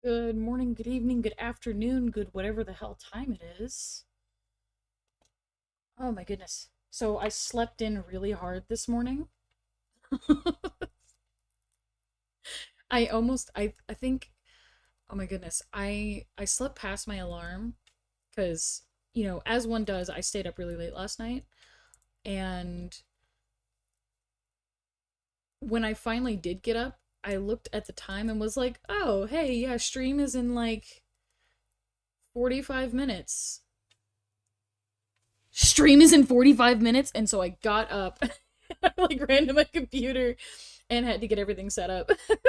Good morning, good evening, good afternoon, good whatever the hell time it is. Oh my goodness. So I slept in really hard this morning. I think oh my goodness. I slept past my alarm cuz as one does, I stayed up really late last night and when I finally did get up, I looked at the time and was like, "Oh, hey, yeah, stream is in like 45 minutes." Stream is in 45 minutes, and so I got up. I like ran to my computer and had to get everything set up. It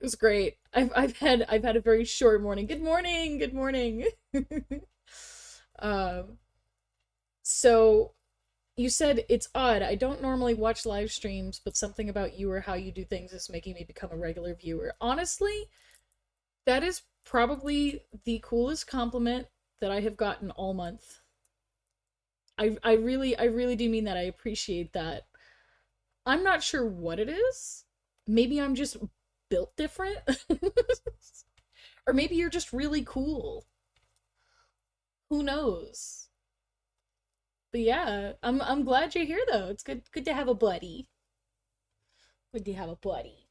was great. I've had a very short morning. Good morning. Good morning. um so you said it's odd. I don't normally watch live streams, but something about you or how you do things is making me become a regular viewer. Honestly, that is probably the coolest compliment that I have gotten all month. I really do mean that. I appreciate that. I'm not sure what it is. Maybe I'm just built different. Or maybe you're just really cool. Who knows? But yeah, I'm glad you're here though. It's good to have a buddy. Good to have a buddy.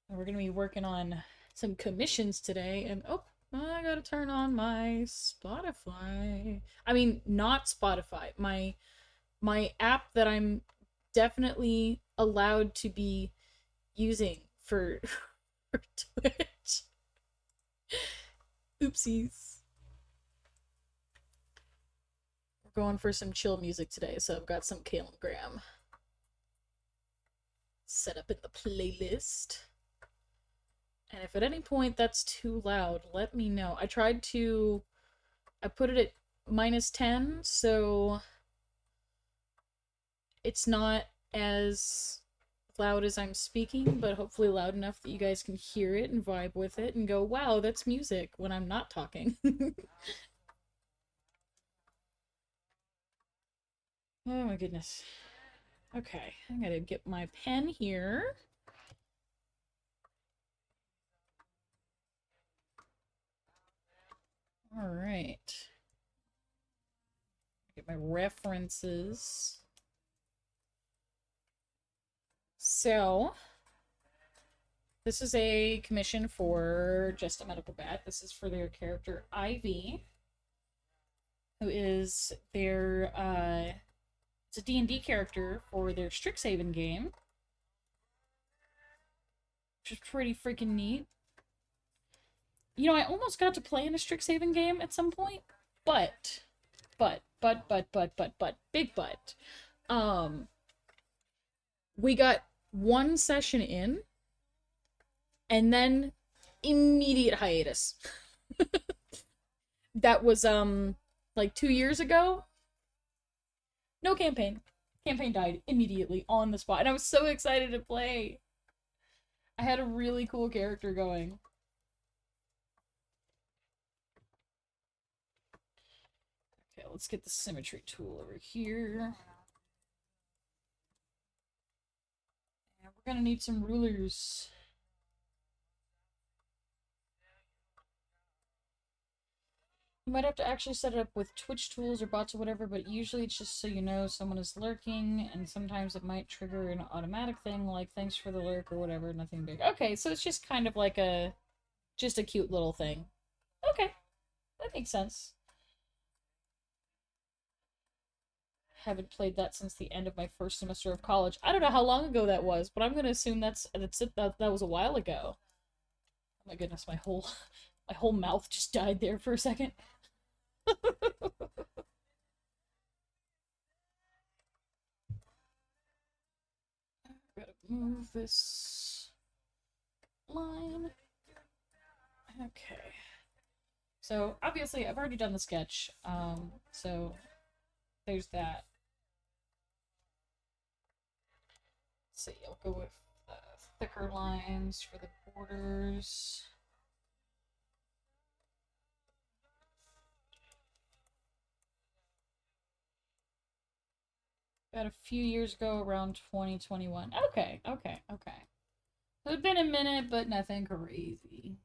And we're gonna be working on some commissions today. And oh, I gotta turn on my Spotify. I mean, not Spotify. My app that I'm definitely allowed to be using for for Twitch. Oopsies. We're going for some chill music today, so I've got some Caleb Graham set up in the playlist. And if at any point that's too loud, let me know. I put it at -10, so it's not as loud as I'm speaking, but hopefully loud enough that you guys can hear it and vibe with it and go, wow, that's music when I'm not talking. Oh my goodness. Okay, I'm gonna get my pen here. All right. Get my references. So, this is a commission for Justamedicalbat. This is for their character Ivy, who is their it's a D&D character for their Strixhaven game, which is pretty freaking neat. You know, I almost got to play in a Strixhaven game at some point, but big but. Um we got one session in and then immediate hiatus. That was like 2 years ago. No campaign. Campaign died immediately on the spot, and I was so excited to play. I had a really cool character going. Okay, let's get the symmetry tool over here. And we're gonna need some rulers. You might have to actually set it up with Twitch tools or bots or whatever, but usually it's just so you know someone is lurking, and sometimes it might trigger an automatic thing like thanks for the lurk or whatever, nothing big. Okay, so it's just kind of like just a cute little thing. Okay, that makes sense. Haven't played that since the end of my first semester of college. I don't know how long ago that was, but I'm gonna assume that was a while ago. Oh my goodness, my whole mouth just died there for a second. Gotta move this line. Okay. So obviously I've already done the sketch. So there's that. Let's see, I'll go with thicker lines for the borders. About a few years ago, around 2021. Okay. It's been a minute, but nothing crazy.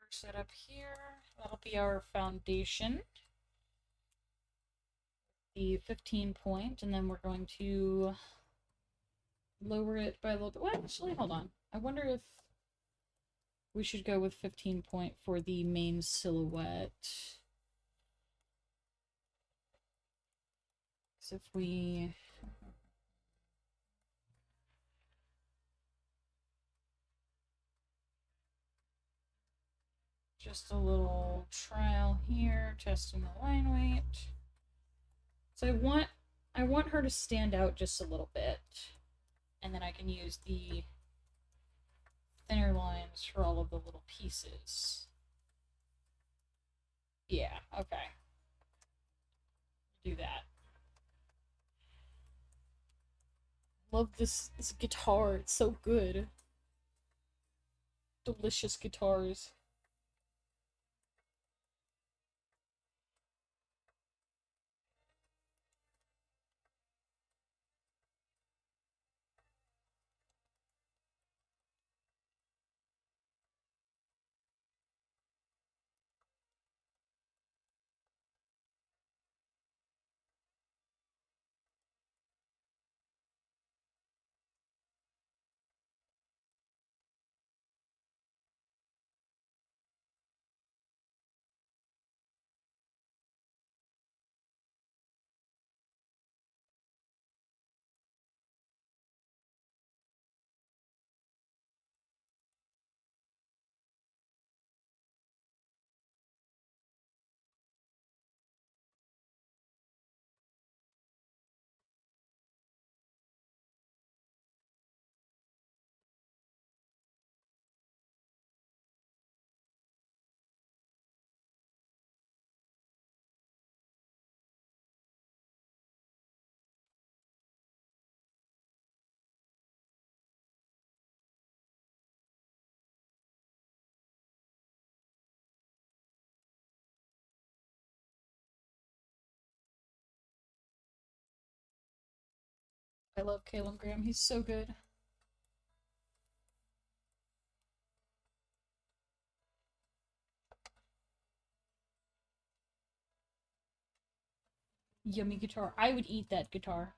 Set up here. That'll be our foundation. The 15 point, and then we're going to lower it by a little bit. Well, actually, hold on. I wonder if we should go with 15 point for the main silhouette. So if we... Just a little trial here, testing the line weight. So I want her to stand out just a little bit. And then I can use the thinner lines for all of the little pieces. Yeah, okay. Do that. Love this guitar, it's so good. Delicious guitars. I love Caleb Graham, he's so good. Yummy guitar. I would eat that guitar.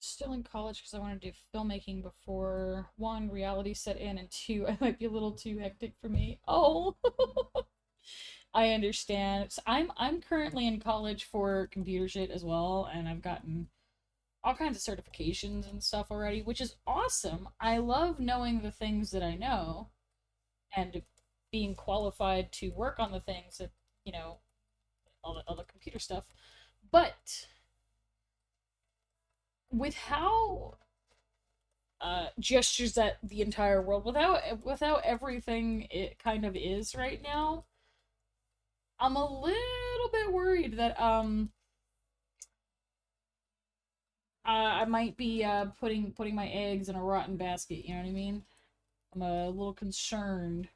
Still in college because I want to do filmmaking before one, reality set in, and two, I might be a little too hectic for me. Oh, I understand. So I'm currently in college for computer shit as well, and I've gotten all kinds of certifications and stuff already, which is awesome. I love knowing the things that I know and being qualified to work on the things that, all the computer stuff. But with how gestures that the entire world without everything it kind of is right now, I'm a little bit worried that I might be putting my eggs in a rotten basket, you know what I mean? I'm a little concerned.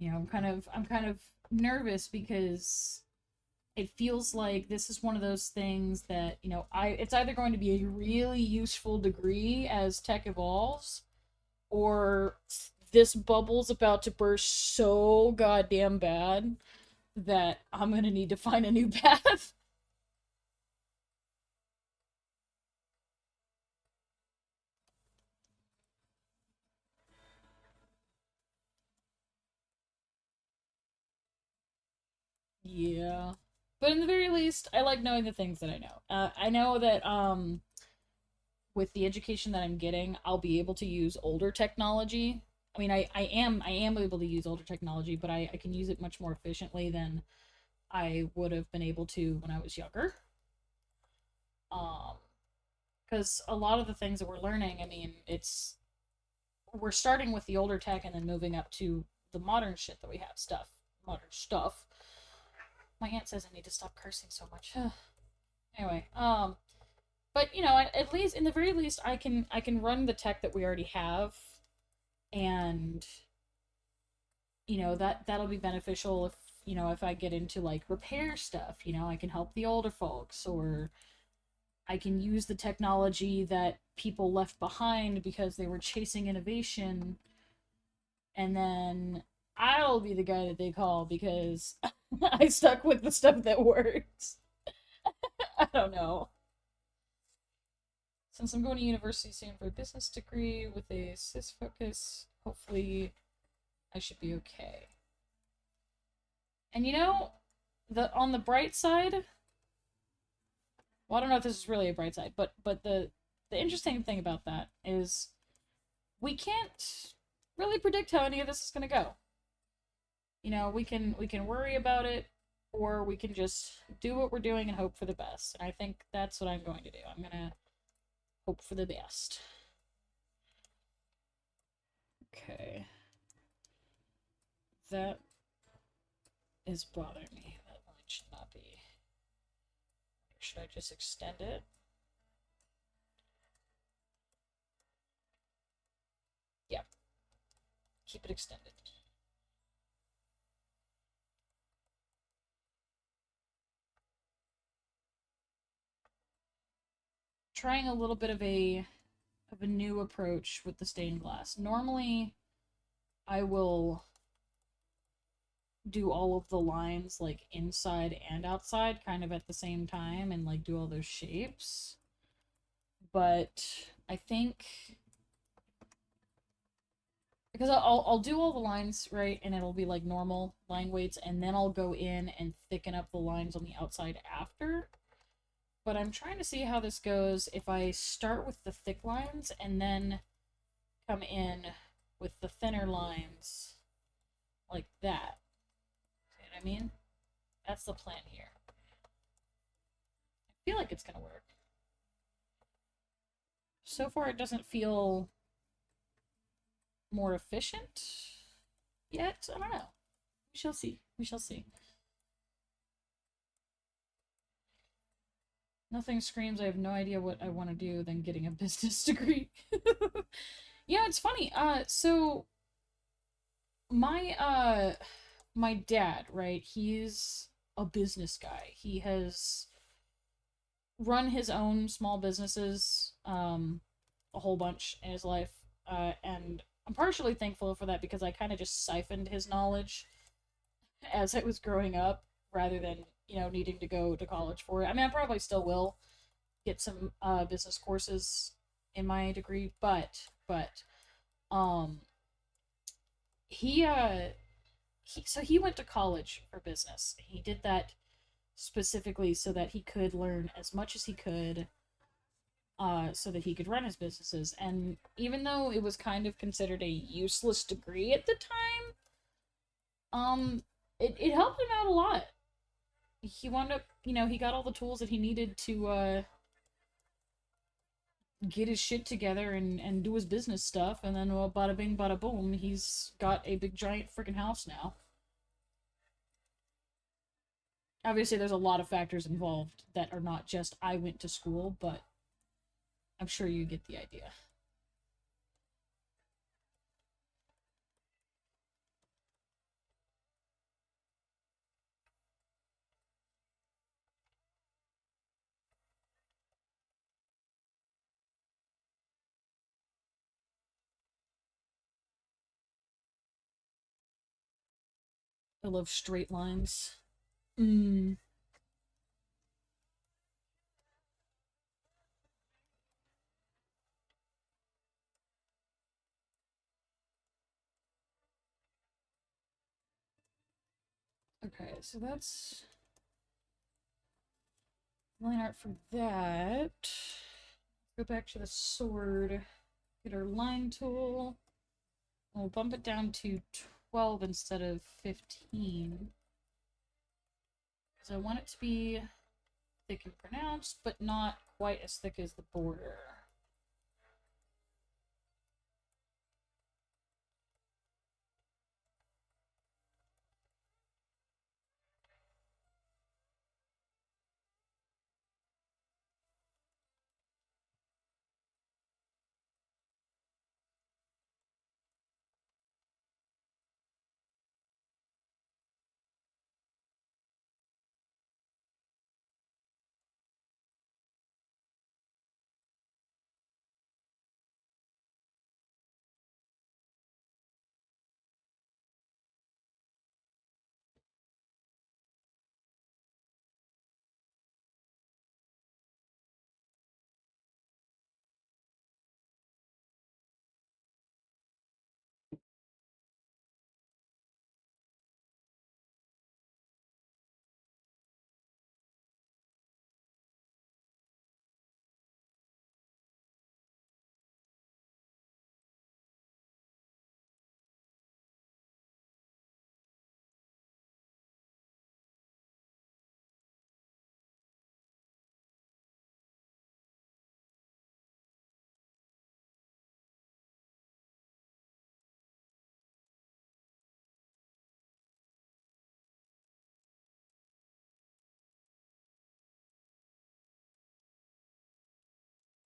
I'm kind of nervous because it feels like this is one of those things that, it's either going to be a really useful degree as tech evolves, or this bubble's about to burst so goddamn bad that I'm gonna need to find a new path. Yeah. But in the very least, I like knowing the things that I know. I know that with the education that I'm getting, I'll be able to use older technology. I mean, I am able to use older technology, but I can use it much more efficiently than I would have been able to when I was younger. Um, because a lot of the things that we're learning, I mean, we're starting with the older tech and then moving up to the modern shit that we have modern stuff. My aunt says I need to stop cursing so much. Anyway, but you know, at least in the very least, I can run the tech that we already have, and that'll be beneficial if if I get into like repair stuff. I can help the older folks, or I can use the technology that people left behind because they were chasing innovation, and then I'll be the guy that they call because I stuck with the stuff that works. I don't know. Since I'm going to university soon for a business degree with a cis focus, hopefully I should be okay. And the on the bright side, well, I don't know if this is really a bright side, but the interesting thing about that is we can't really predict how any of this is going to go. We can worry about it, or we can just do what we're doing and hope for the best. And I think that's what I'm going to do. I'm going to hope for the best. Okay. That is bothering me. That light should not be. Should I just extend it? Yeah. Keep it extended. Trying a little bit of a new approach with the stained glass. Normally, I will do all of the lines like inside and outside kind of at the same time and like do all those shapes. But I think because I'll do all the lines right and it'll be like normal line weights, and then I'll go in and thicken up the lines on the outside after. But I'm trying to see how this goes if I start with the thick lines and then come in with the thinner lines like that. See what I mean? That's the plan here. I feel like it's gonna work. So far, it doesn't feel more efficient yet. I don't know. We shall see. We shall see. Nothing screams I have no idea what I want to do than getting a business degree. Yeah, it's funny. So my dad, right? He's a business guy. He has run his own small businesses, a whole bunch in his life, and I'm partially thankful for that because I kind of just siphoned his knowledge as I was growing up, rather than needing to go to college for it. I mean, I probably still will get some business courses in my degree, but um he he went to college for business. He did that specifically so that he could learn as much as he could, so that he could run his businesses. And even though it was kind of considered a useless degree at the time, it helped him out a lot. He wound up, he got all the tools that he needed to get his shit together and do his business stuff, and then, well, bada bing, bada boom, he's got a big giant freaking house now. Obviously, there's a lot of factors involved that are not just I went to school, but I'm sure you get the idea. I love straight lines. Mm. Okay, so that's line art for that. Go back to the sword. Get our line tool. We'll bump it down to 12 instead of 15. Because I want it to be thick and pronounced, but not quite as thick as the border.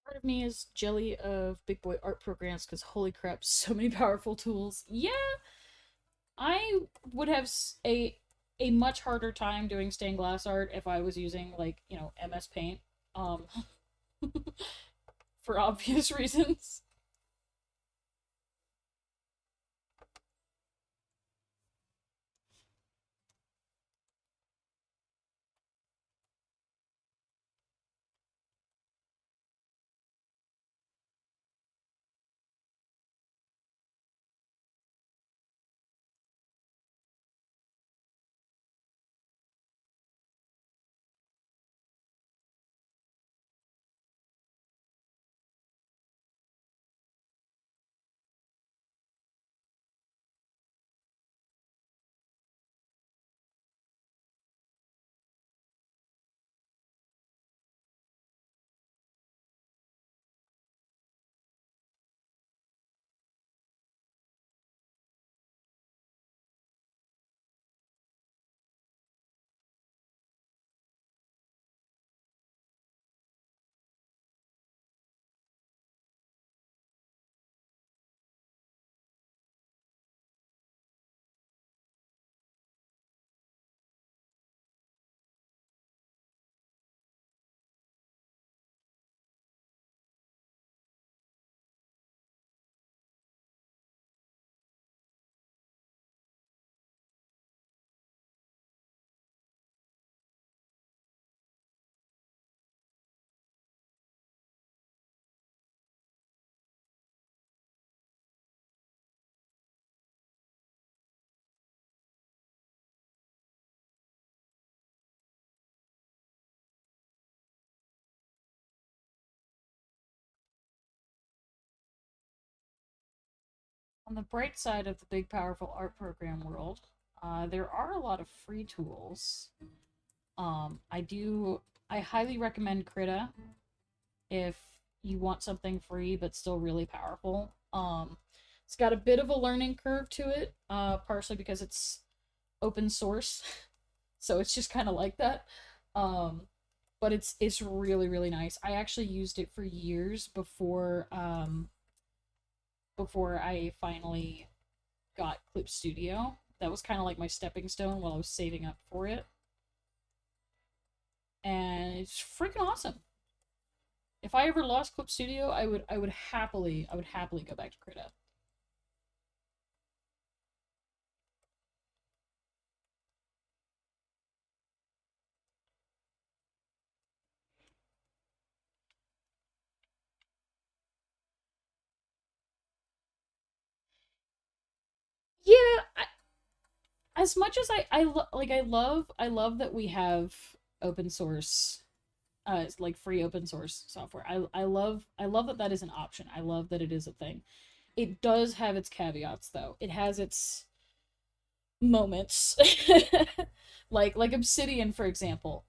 Part of me is jelly of big boy art programs because holy crap, so many powerful tools. Yeah, I would have a much harder time doing stained glass art if I was using like, you know, MS Paint. Um for obvious reasons. On the bright side of the big powerful art program world, there are a lot of free tools. I highly recommend Krita if you want something free but still really powerful. It's got a bit of a learning curve to it, partially because it's open source, so it's just kind of like that. Um, but it's really really nice. I actually used it for years before I finally got Clip Studio. That was kind of like my stepping stone while I was saving up for it, and it's freaking awesome. If I ever lost Clip Studio, I would happily go back to Krita. Yeah, as much as I love that we have open source, like free open source software. I love that that is an option. I love that it is a thing. It does have its caveats though. It has its moments. Like Obsidian, for example.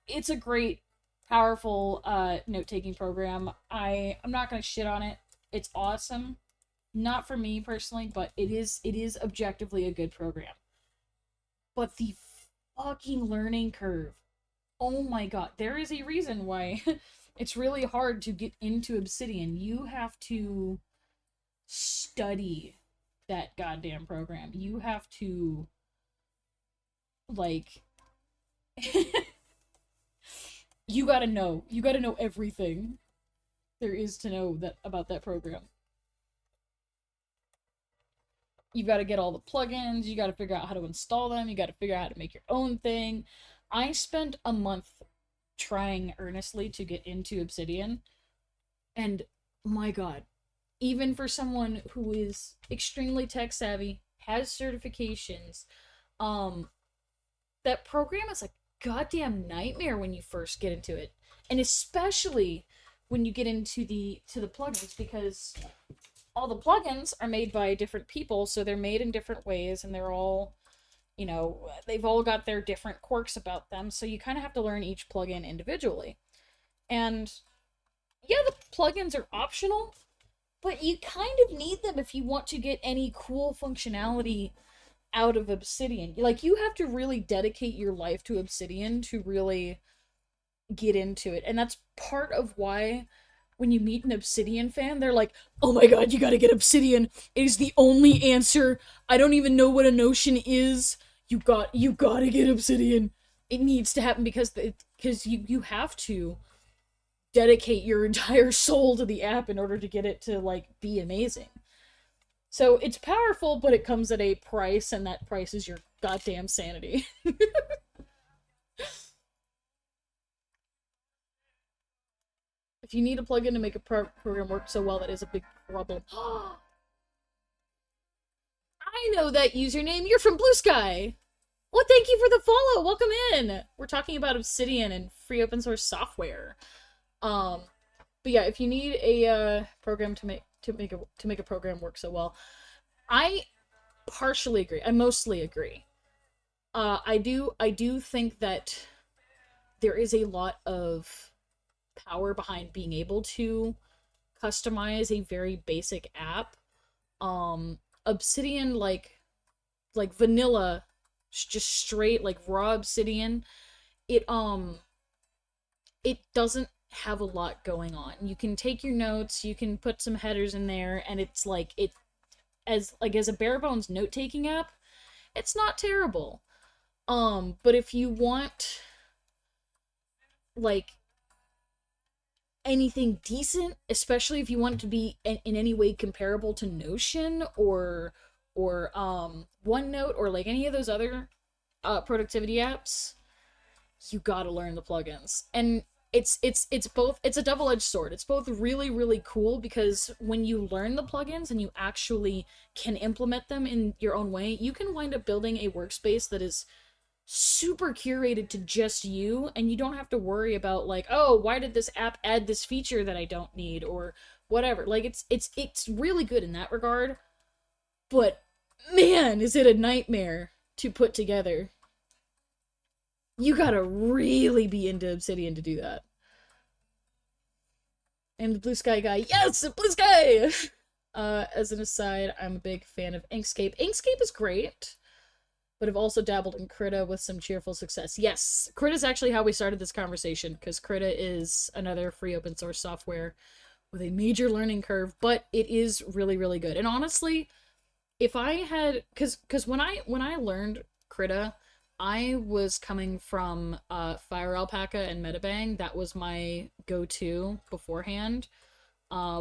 It's a great, powerful note-taking program. I'm not gonna shit on it. It's awesome. Not for me personally, but it is objectively a good program. But the fucking learning curve. Oh my god, there is a reason why it's really hard to get into Obsidian. You have to study that goddamn program. You have to like you gotta know. You gotta know everything there is to know that about that program. You've got to get all the plugins, you got to figure out how to install them, you got to figure out how to make your own thing. I spent a month trying earnestly to get into Obsidian, and my god, even for someone who is extremely tech savvy, has certifications, um that program is a goddamn nightmare when you first get into it. And especially when you get into the plugins, because all the plugins are made by different people, so they're made in different ways, and they're all, they've all got their different quirks about them, so you kind of have to learn each plugin individually. And yeah, the plugins are optional, but you kind of need them if you want to get any cool functionality out of Obsidian. Like, you have to really dedicate your life to Obsidian to really get into it. And that's part of why when you meet an Obsidian fan, they're like, "Oh my god, you gotta get Obsidian. It is the only answer. I don't even know what a Notion is. You gotta get Obsidian. It needs to happen because you have to dedicate your entire soul to the app in order to get it to like be amazing." So it's powerful, but it comes at a price, and that price is your goddamn sanity. If you need a plugin to make a program work so well, that is a big problem. I know that username. You're from Blue Sky. Well, thank you for the follow. Welcome in. We're talking about Obsidian and free open source software. Um, but yeah, if you need a program to make a program work so well, I partially agree. I mostly agree. I do think that there is a lot of power behind being able to customize a very basic app. Obsidian, like vanilla, just straight like raw Obsidian, it it doesn't have a lot going on. You can take your notes, you can put some headers in there, and it's like it as a bare bones note taking app, it's not terrible. But if you want like anything decent, especially if you want it to be in any way comparable to Notion or OneNote or like any of those other productivity apps, you gotta learn the plugins. And it's both, it's a double-edged sword. It's both really, really cool because when you learn the plugins and you actually can implement them in your own way, you can wind up building a workspace that is super curated to just you, and you don't have to worry about like, oh, why did this app add this feature that I don't need or whatever. Like it's really good in that regard, but man, is it a nightmare to put together. You gotta really be into Obsidian to do that. And the Blue Sky guy, yes, Blue Sky! As an aside, I'm a big fan of Inkscape. Inkscape is great, but I've also dabbled in Krita with some cheerful success. Yes, Krita is actually how we started this conversation, because Krita is another free open source software with a major learning curve, but it is really, really good. And honestly, if I had, because when I learned Krita, I was coming from Fire Alpaca and Metabang. That was my go-to beforehand,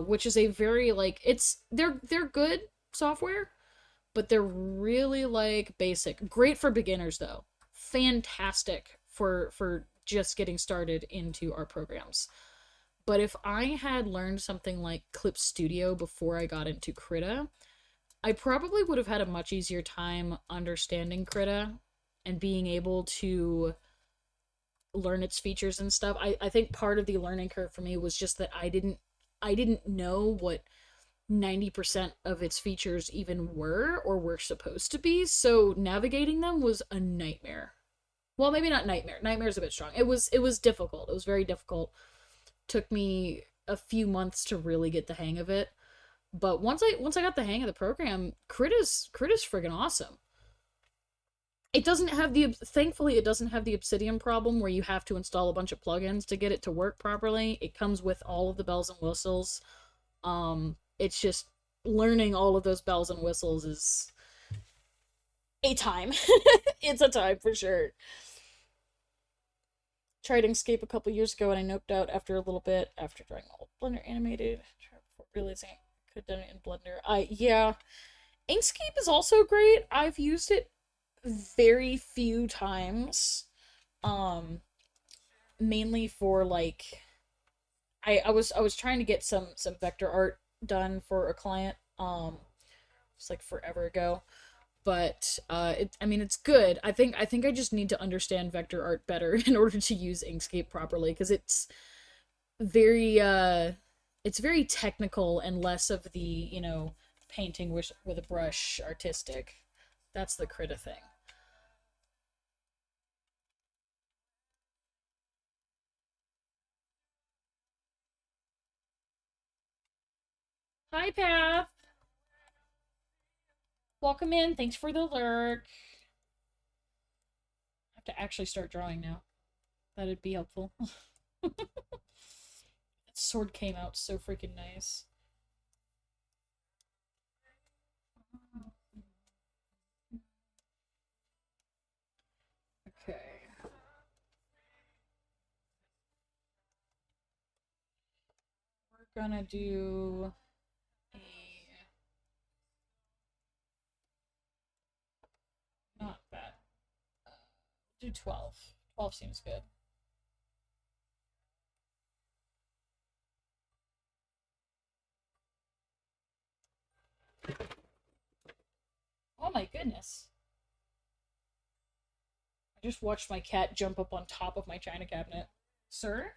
which is a very like they're good software, but they're really like basic. Great for beginners though. Fantastic for just getting started into our programs. But if I had learned something like Clip Studio before I got into Krita, I probably would have had a much easier time understanding Krita and being able to learn its features and stuff. I think part of the learning curve for me was just that I didn't know what 90% of its features even were or were supposed to be, so navigating them was a nightmare. Well, maybe not nightmare. Nightmare is a bit strong. It was difficult. It was very difficult. Took me a few months to really get the hang of it. But once I got the hang of the program, Crit is friggin' awesome. It doesn't have the thankfully it doesn't have the Obsidian problem where you have to install a bunch of plugins to get it to work properly. It comes with all of the bells and whistles. It's just learning all of those bells and whistles is a time. It's a time for sure. Tried Inkscape a couple years ago and I noped out after a little bit after trying old Blender animated before realizing I could have done it in Blender. Yeah, Inkscape is also great. I've used it very few times. Um, Mainly for like I was trying to get some vector art done for a client. It's like forever ago. But I mean it's good. I think I just need to understand vector art better in order to use Inkscape properly because very it's very technical and less of the, painting with a brush artistic. That's the Krita thing. Hi Path. Welcome in. Thanks for the lurk. I have to actually start drawing now. That'd be helpful. That sword came out so freaking nice. Okay. We're gonna do a not bad. Do 12. 12 seems good. Oh my goodness. I just watched my cat jump up on top of my china cabinet. Sir?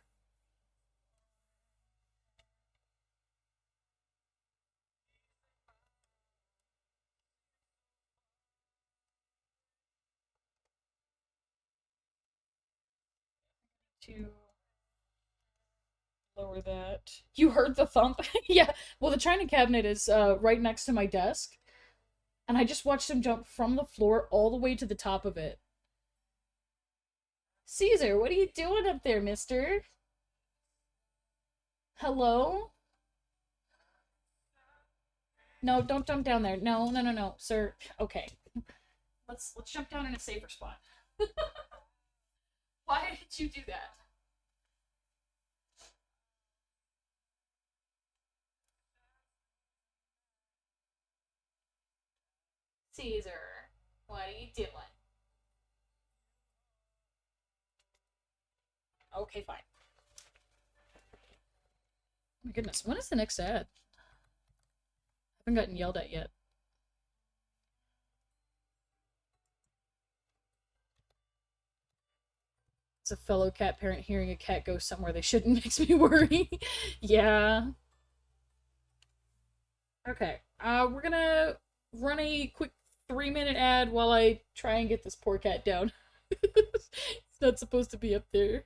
To lower that. You heard the thump? Yeah. Well, the china cabinet is right next to my desk, and I just watched him jump from the floor all the way to the top of it. Caesar, what are you doing up there, mister? Hello? No, don't jump down there. No, no, no, no, sir. Okay. Let's jump down in a safer spot. Why did you do that? Caesar, what are you doing? Okay, fine. Oh my goodness, when is the next ad? I haven't gotten yelled at yet. As a fellow cat parent, hearing a cat go somewhere they shouldn't makes me worry. Yeah. Okay. We're gonna run a quick 3-minute ad while I try and get this poor cat down. It's not supposed to be up there.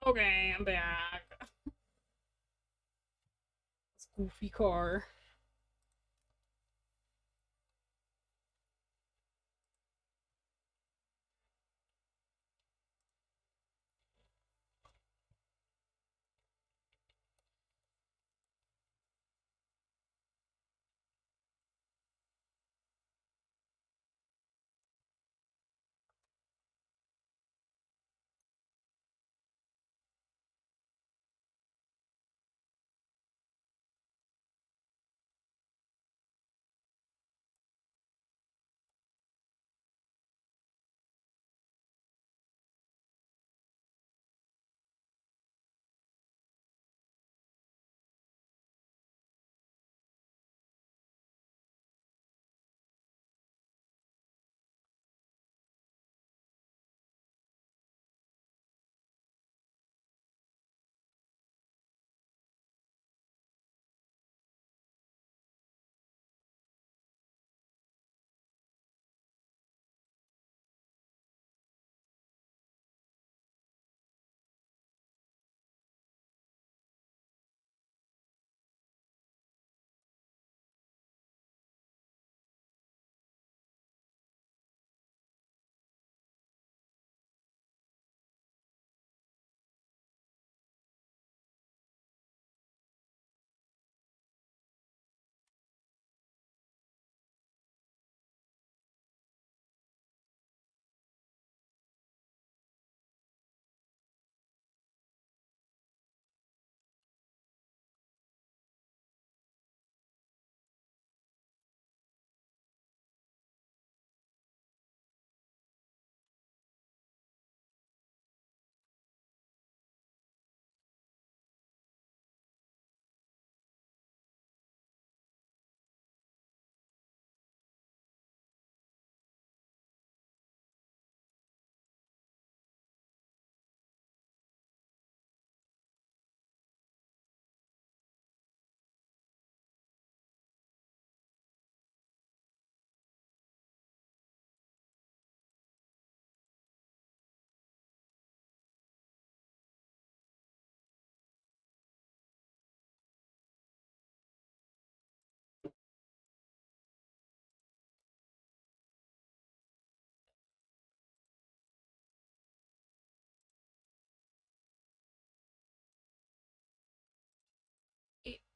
Okay, I'm back. This goofy car.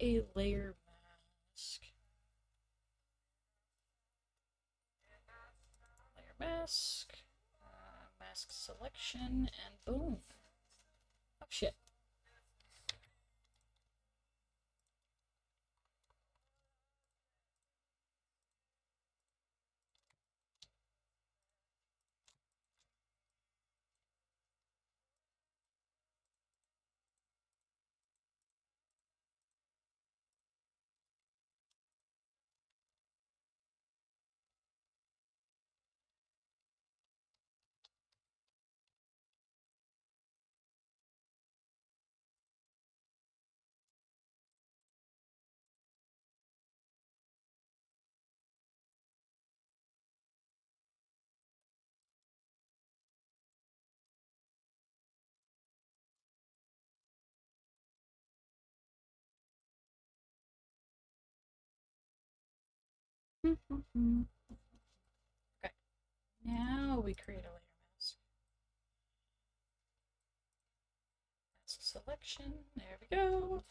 A layer mask. Layer mask. Mask selection, and boom. Oh shit. Okay. Now we create a layer mask. Mask selection. There we go.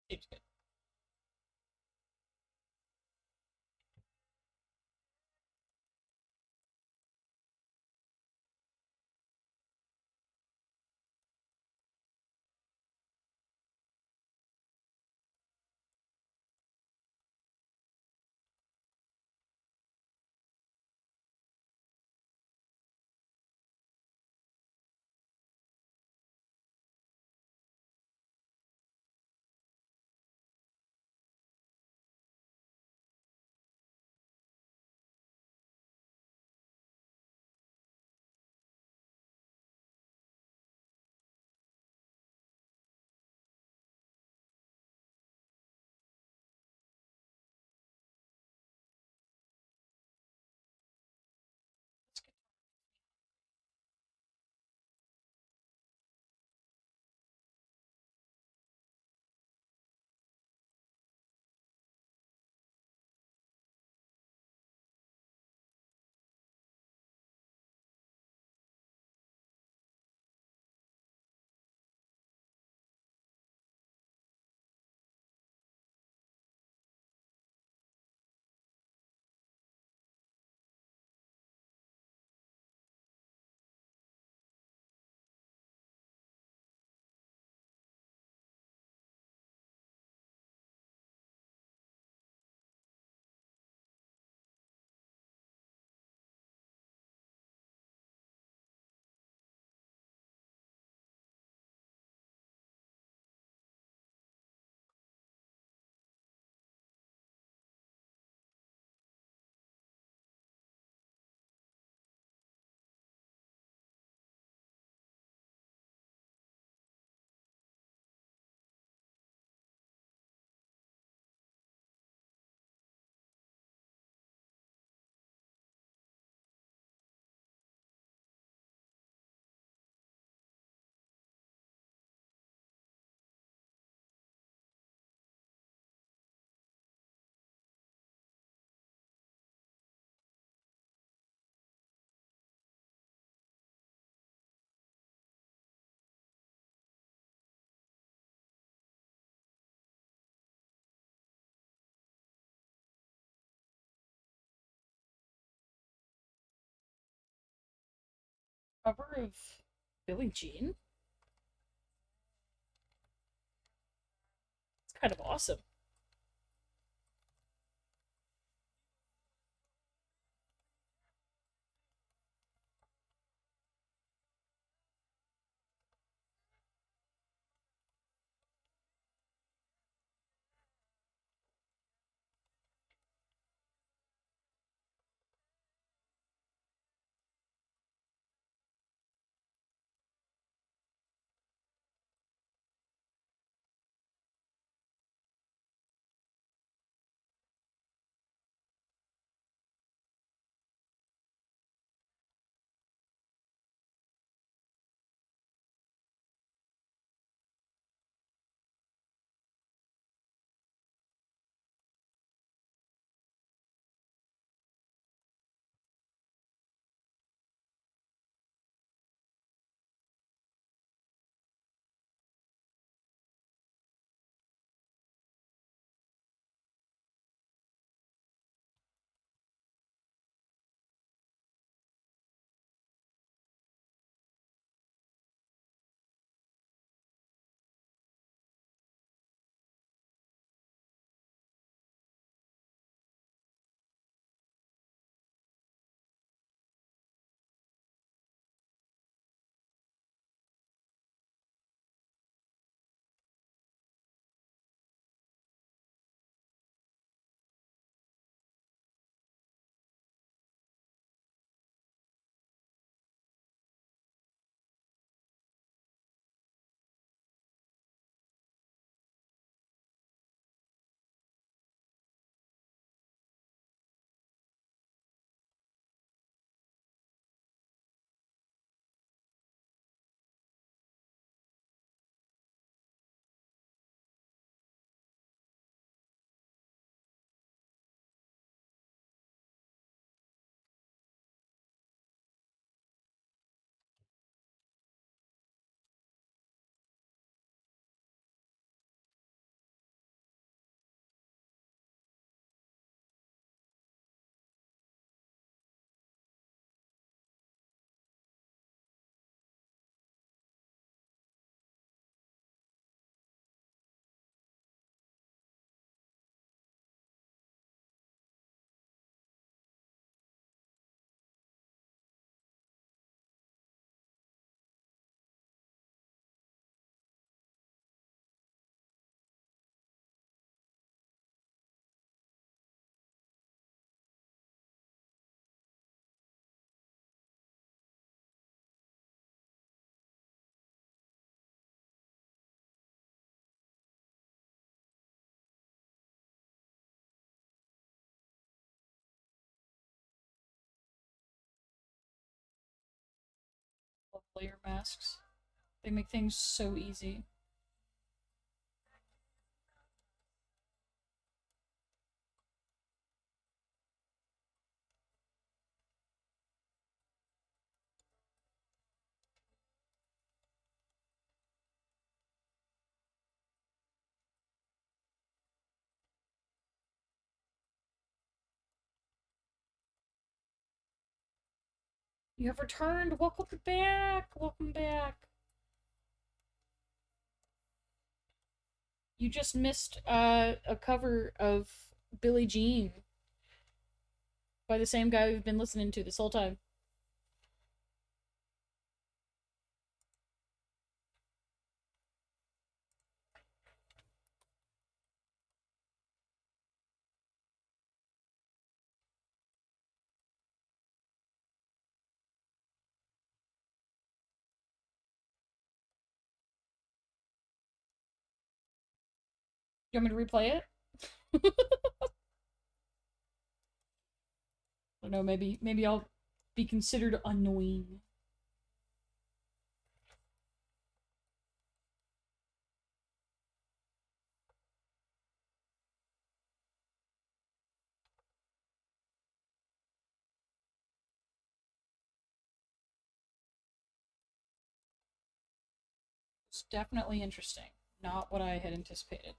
Seems good. Cover of Billie Jean? It's kind of awesome. Love layer masks. They make things so easy. You have returned! Welcome back! Welcome back! You just missed a cover of Billie Jean by the same guy we've been listening to this whole time. You want me to replay it? I don't know, maybe I'll be considered annoying. It's definitely interesting. Not what I had anticipated.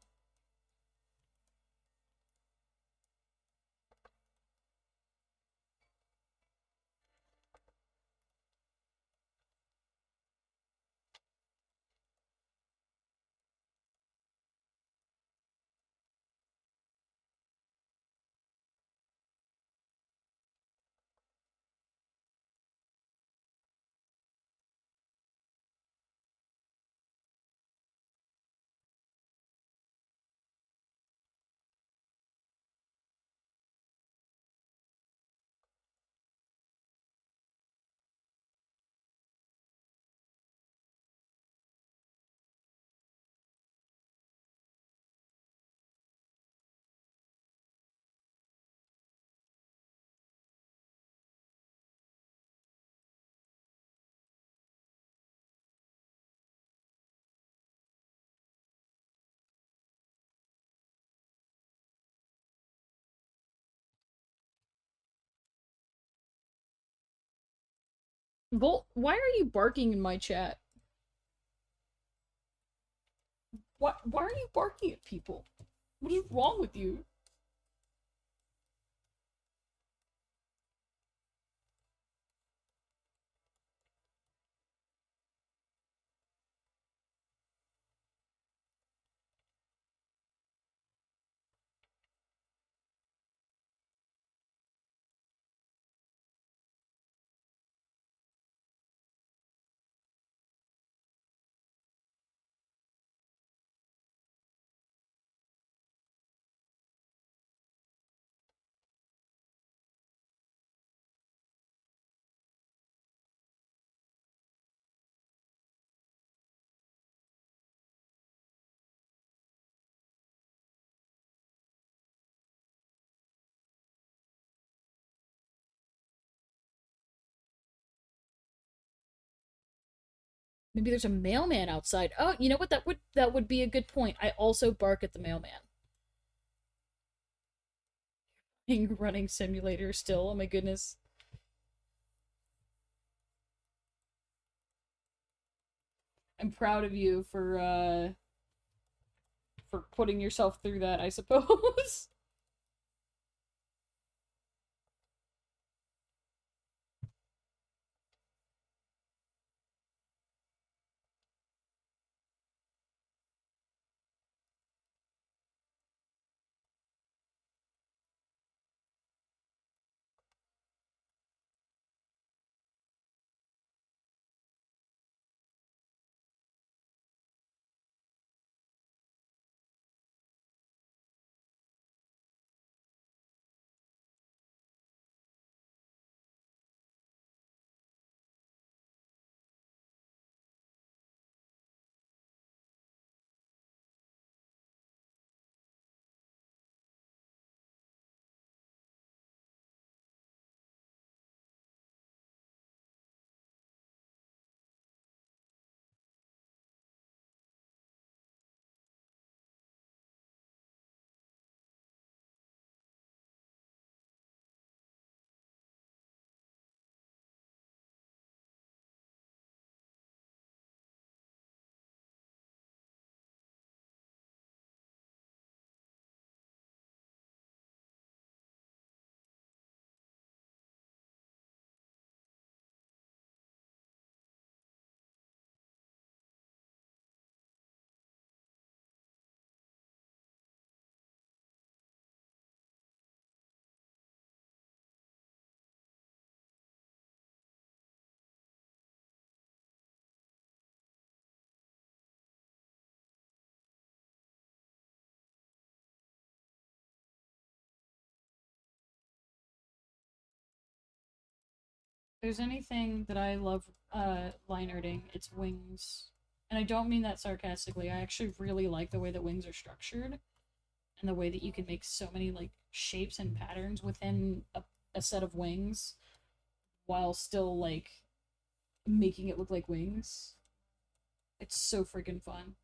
Volt, why are you barking in my chat? Why are you barking at people? What is wrong with you? Maybe there's a mailman outside. Oh, you know what? That would be a good point. I also bark at the mailman. Running simulator still. Oh my goodness. I'm proud of you for putting yourself through that, I suppose. There's anything that I love line arting, it's wings. And I don't mean that sarcastically. I actually really like the way that wings are structured and the way that you can make so many like shapes and patterns within a set of wings while still like making it look like wings. It's so freaking fun.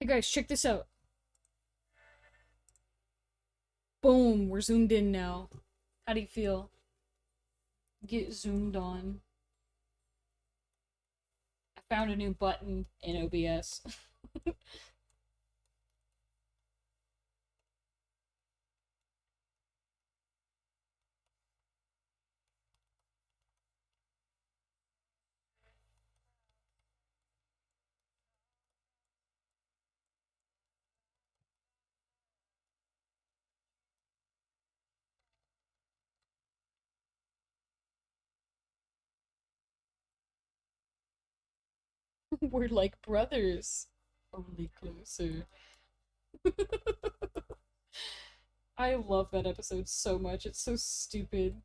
Hey guys, check this out. Boom, we're zoomed in now. How do you feel? Get zoomed on. found a new button in OBS. We're like brothers. Only closer. I love that episode so much. It's so stupid.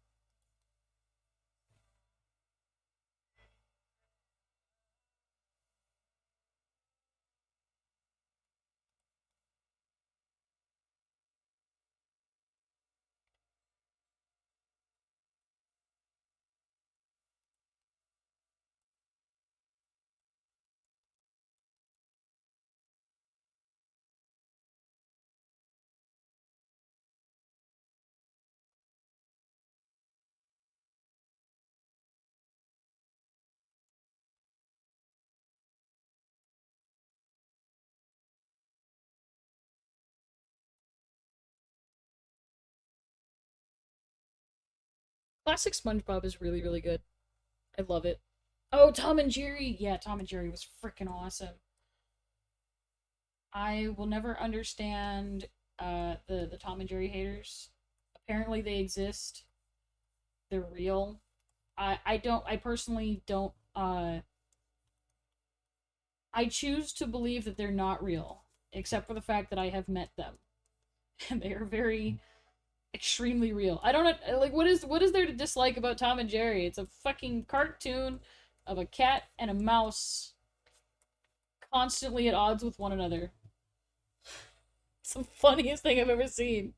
Classic SpongeBob is really, really good. I love it. Oh, Tom and Jerry! Yeah, Tom and Jerry was freaking awesome. I will never understand the Tom and Jerry haters. Apparently they exist. They're real. I personally don't I choose to believe that they're not real, except for the fact that I have met them. And they are very extremely real. I don't know, like what is there to dislike about Tom and Jerry? It's a fucking cartoon of a cat and a mouse constantly at odds with one another. It's the funniest thing I've ever seen.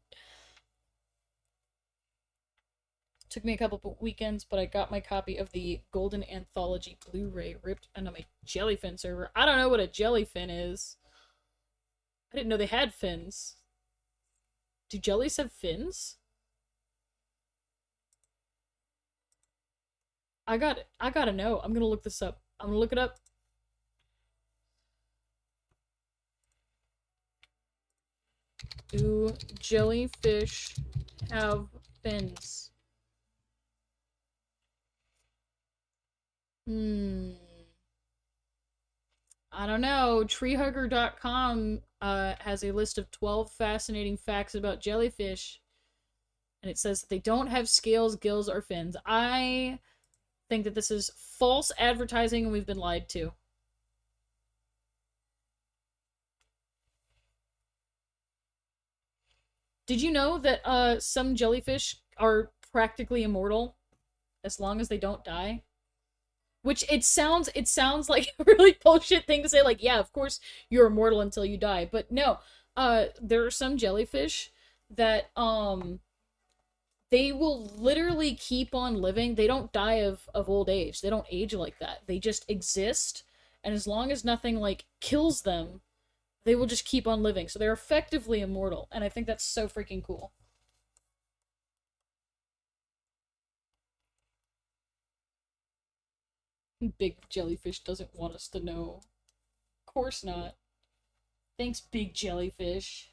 Took me a couple weekends, but I got my copy of the Golden Anthology Blu-ray ripped onto my Jellyfin server. I don't know what a Jellyfin is. I didn't know they had fins. Do jellies have fins? I gotta know. I'm gonna look this up. I'm gonna look it up. Do jellyfish have fins? Hmm. I don't know. Treehugger.com has a list of 12 fascinating facts about jellyfish. And it says that they don't have scales, gills, or fins. I think that this is false advertising and we've been lied to. Did you know that some jellyfish are practically immortal as long as they don't die? Which it sounds like a really bullshit thing to say, like, yeah, of course you're immortal until you die. But no, there are some jellyfish that they will literally keep on living. They don't die of old age. They don't age like that. They just exist, and as long as nothing like kills them, they will just keep on living. So they're effectively immortal, and I think that's so freaking cool. Big Jellyfish doesn't want us to know. Of course not. Thanks, Big Jellyfish.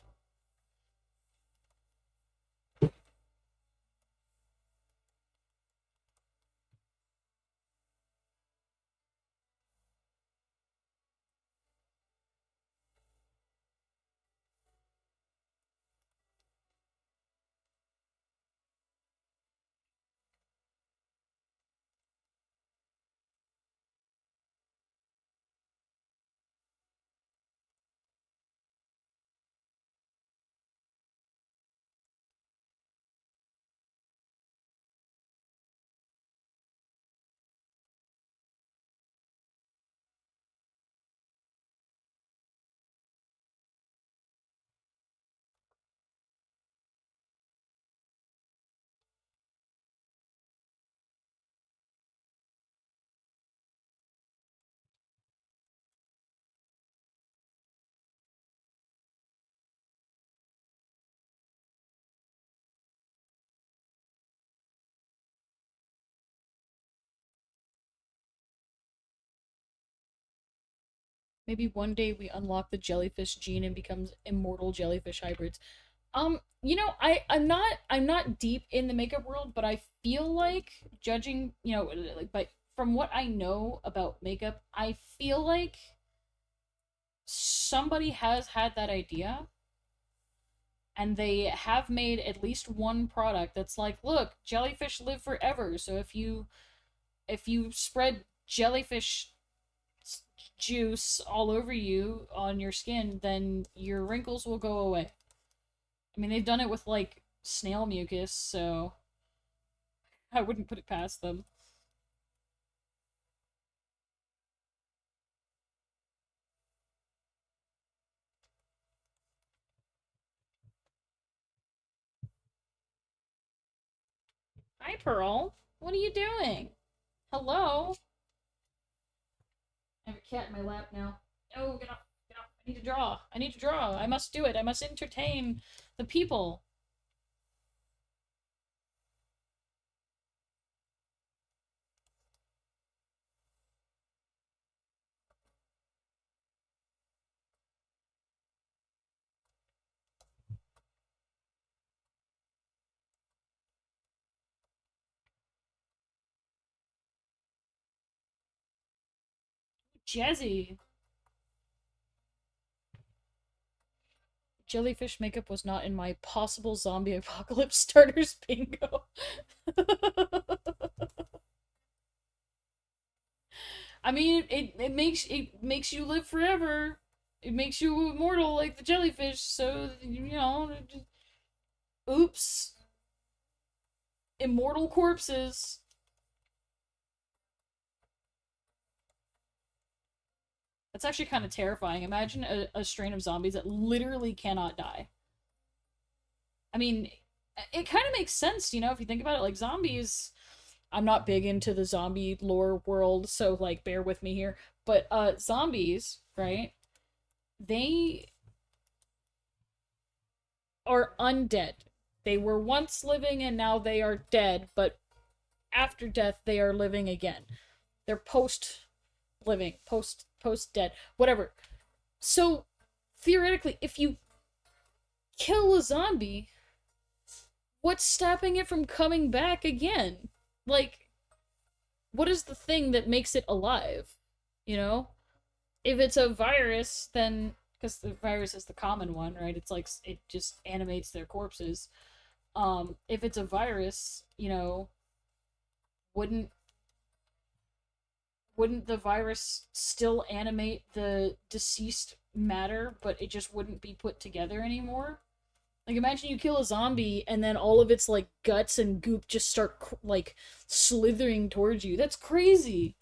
Maybe one day we unlock the jellyfish gene and becomes immortal jellyfish hybrids. I'm not deep in the makeup world, but I feel like judging, like but from what I know about makeup, I feel like somebody has had that idea and they have made at least one product that's like, look, jellyfish live forever. So if you spread jellyfish juice all over you on your skin, then your wrinkles will go away. I mean, they've done it with like snail mucus, so I wouldn't put it past them. Hi, Pearl. What are you doing? Hello? I have a cat in my lap now. Oh, get off. Get off. I need to draw. I need to draw. I must do it. I must entertain the people. Jazzy. Jellyfish makeup was not in my possible zombie apocalypse starters bingo. I mean, it makes you live forever. It makes you immortal like the jellyfish. So oops, immortal corpses. That's actually kind of terrifying. Imagine a strain of zombies that literally cannot die. I mean, it kind of makes sense, if you think about it. Like zombies, I'm not big into the zombie lore world, so like bear with me here. But zombies, right? They are undead. They were once living and now they are dead, but after death they are living again. They're post living, post dead, whatever. So theoretically, if you kill a zombie, what's stopping it from coming back again? Like, what is the thing that makes it alive? You know? If it's a virus, then because the virus is the common one, right? It's like it just animates their corpses. If it's a virus, wouldn't wouldn't the virus still animate the deceased matter, but it just wouldn't be put together anymore? Like imagine you kill a zombie and then all of its like guts and goop just start like slithering towards you. That's crazy.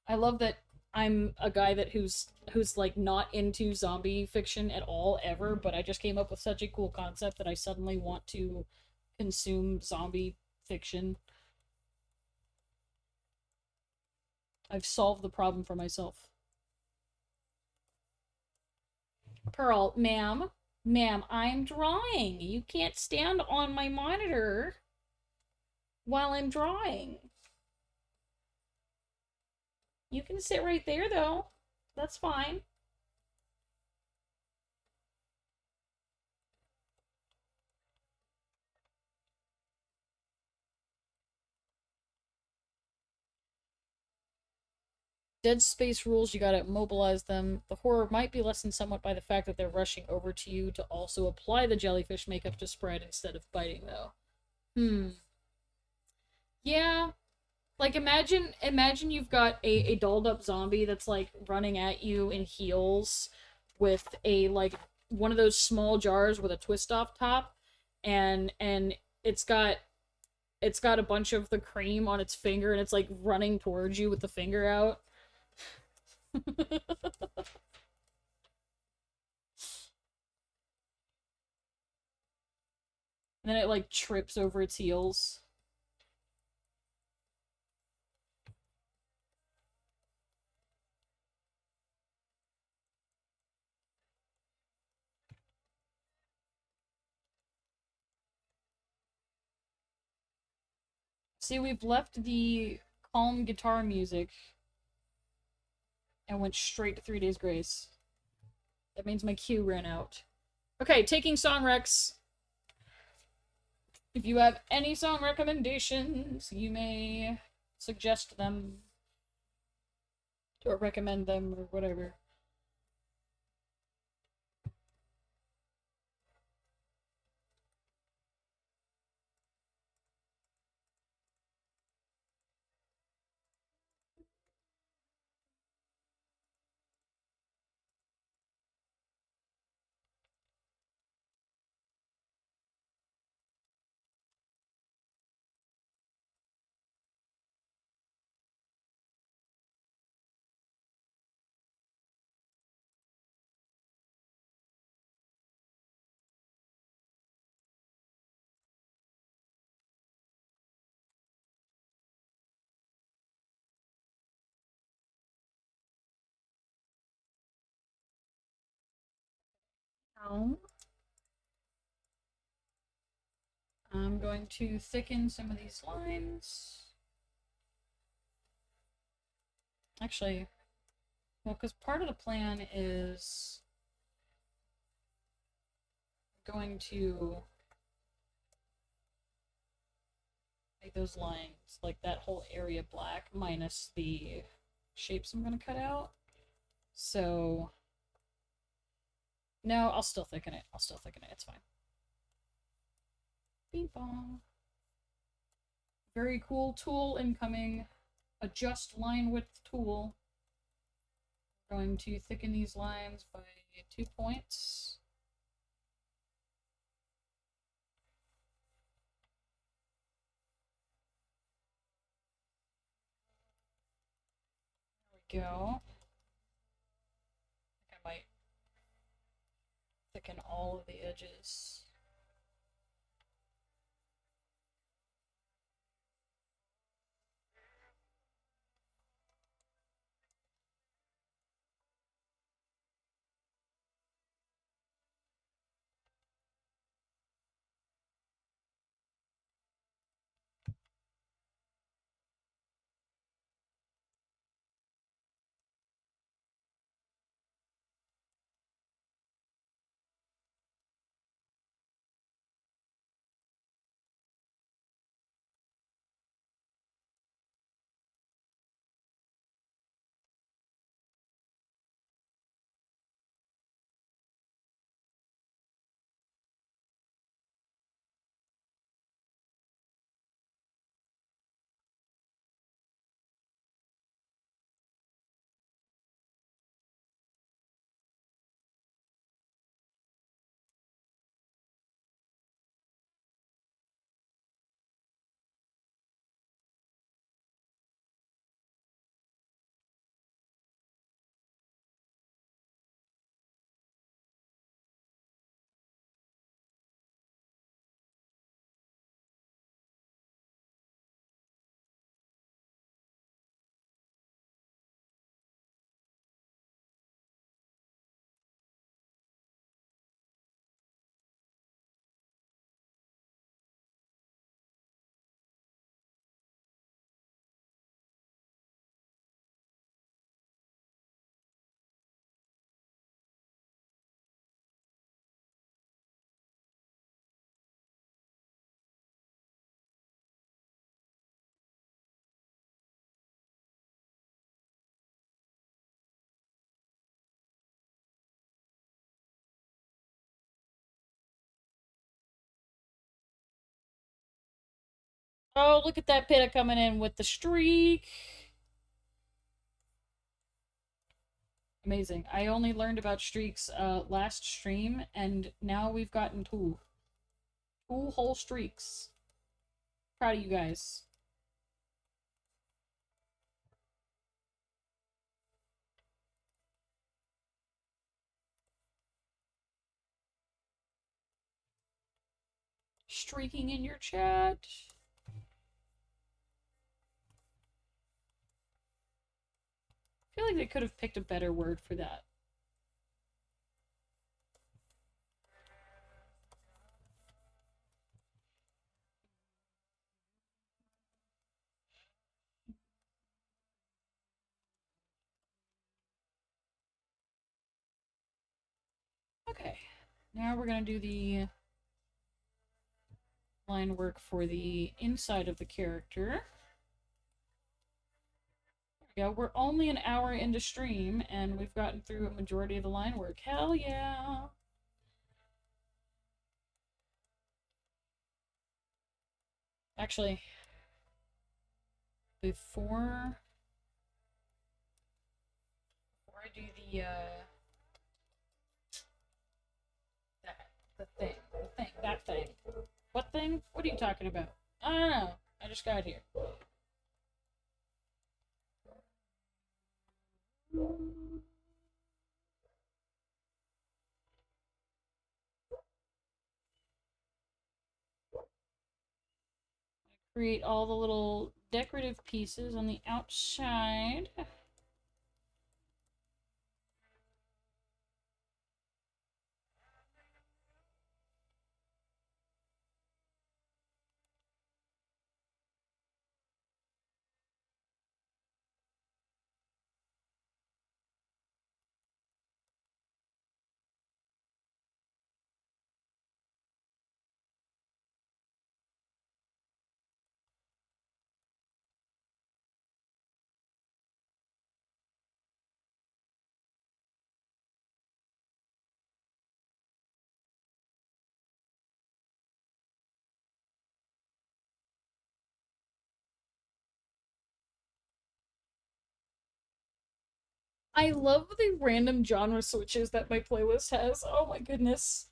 I love that I'm a guy who's like not into zombie fiction at all ever, but I just came up with such a cool concept that I suddenly want to consume zombie fiction. I've solved the problem for myself. Pearl, ma'am, I'm drawing. You can't stand on my monitor while I'm drawing. You can sit right there though. That's fine. Dead space rules, you gotta immobilize them. The horror might be lessened somewhat by the fact that they're rushing over to you to also apply the jellyfish makeup to spread instead of biting, though. Hmm. Yeah. Like imagine you've got a dolled up zombie that's like running at you in heels with a like one of those small jars with a twist off top and it's got a bunch of the cream on its finger and it's like running towards you with the finger out. And then it like trips over its heels. See, we've left the calm guitar music and went straight to 3 Days Grace. That means my queue ran out. Okay, taking song recs. If you have any song recommendations, you may suggest them or recommend them or whatever. Now, I'm going to thicken some of these lines. Actually, well, because part of the plan is going to make those lines, like that whole area black, minus the shapes I'm going to cut out. So, no, I'll still thicken it. It's fine. Bing bong. Very cool tool incoming. Adjust line width tool. Going to thicken these lines by 2 points. There we go. I think I might thicken all of the edges. Oh, look at that Pitta coming in with the streak. Amazing. I only learned about streaks last stream, and now we've gotten two. Two whole streaks. Proud of you guys. Streaking in your chat. I feel like they could have picked a better word for that. Now we're going to do the line work for the inside of the character. There we go. We're only an hour into stream, and we've gotten through a majority of the line work. Hell yeah! Actually, before I do that thing. What thing? What are you talking about? I don't know. I just got here. Create all the little decorative pieces on the outside. I love the random genre switches that my playlist has. Oh my goodness.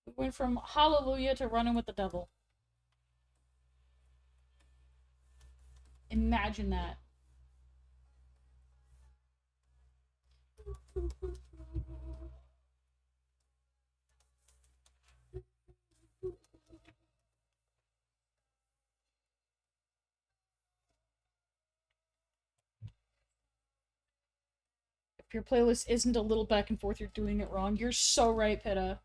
We went from Hallelujah to Running with the Devil. Imagine that. If your playlist isn't a little back and forth, you're doing it wrong. You're so right, Pitta.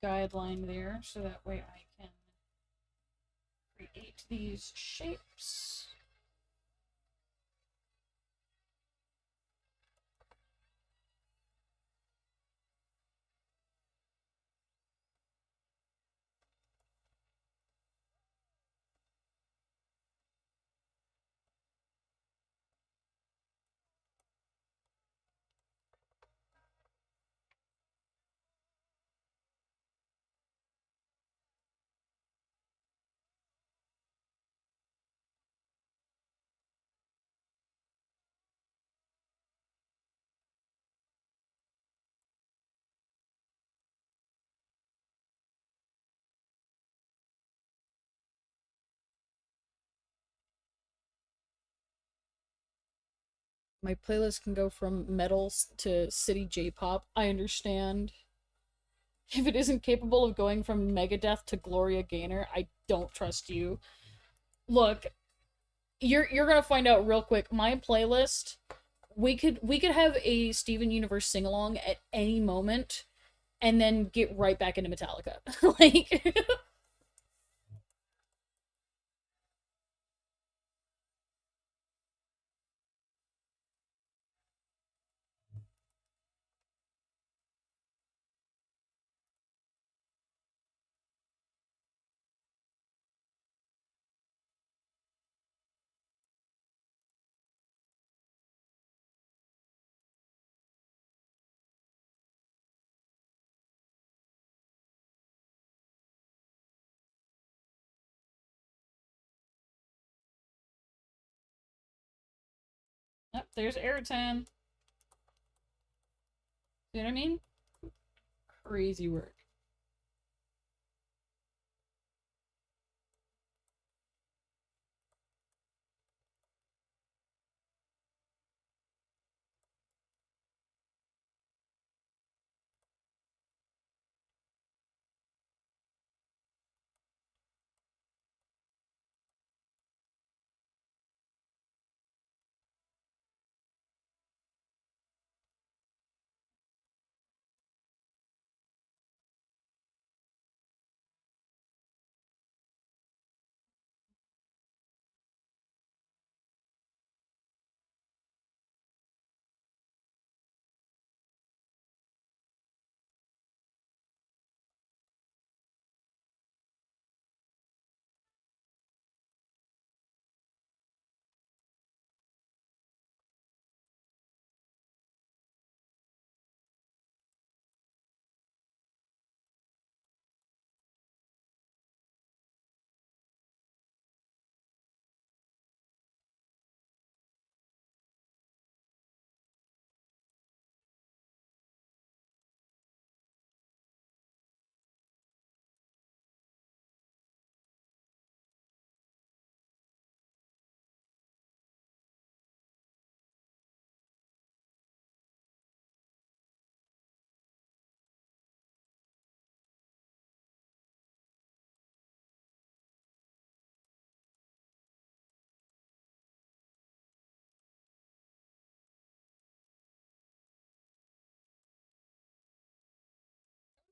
Guideline there, so that way I can create these shapes. My playlist can go from metal to city J-pop. I understand. If it isn't capable of going from Megadeth to Gloria Gaynor, I don't trust you. Look, you're gonna find out real quick. My playlist, we could have a Steven Universe sing along at any moment, and then get right back into Metallica. Like Yep, there's Ayrton. See what I mean? Crazy work.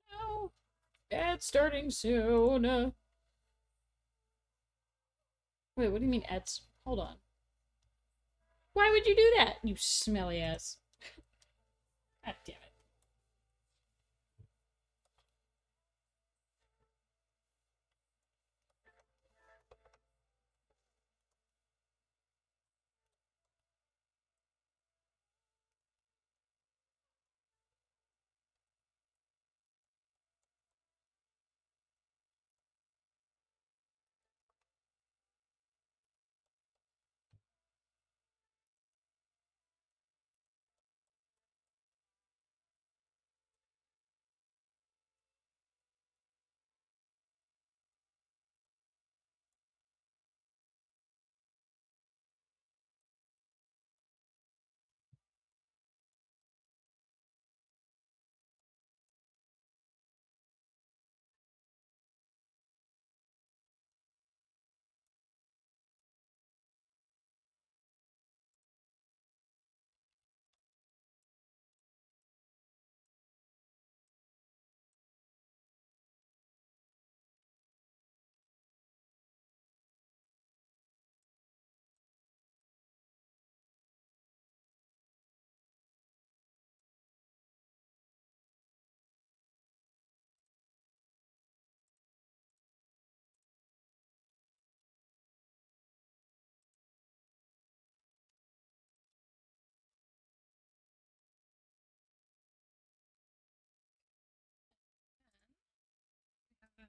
No, it's starting soon. Wait, what do you mean ads? Hold on. Why would you do that, you smelly ass? God damn it.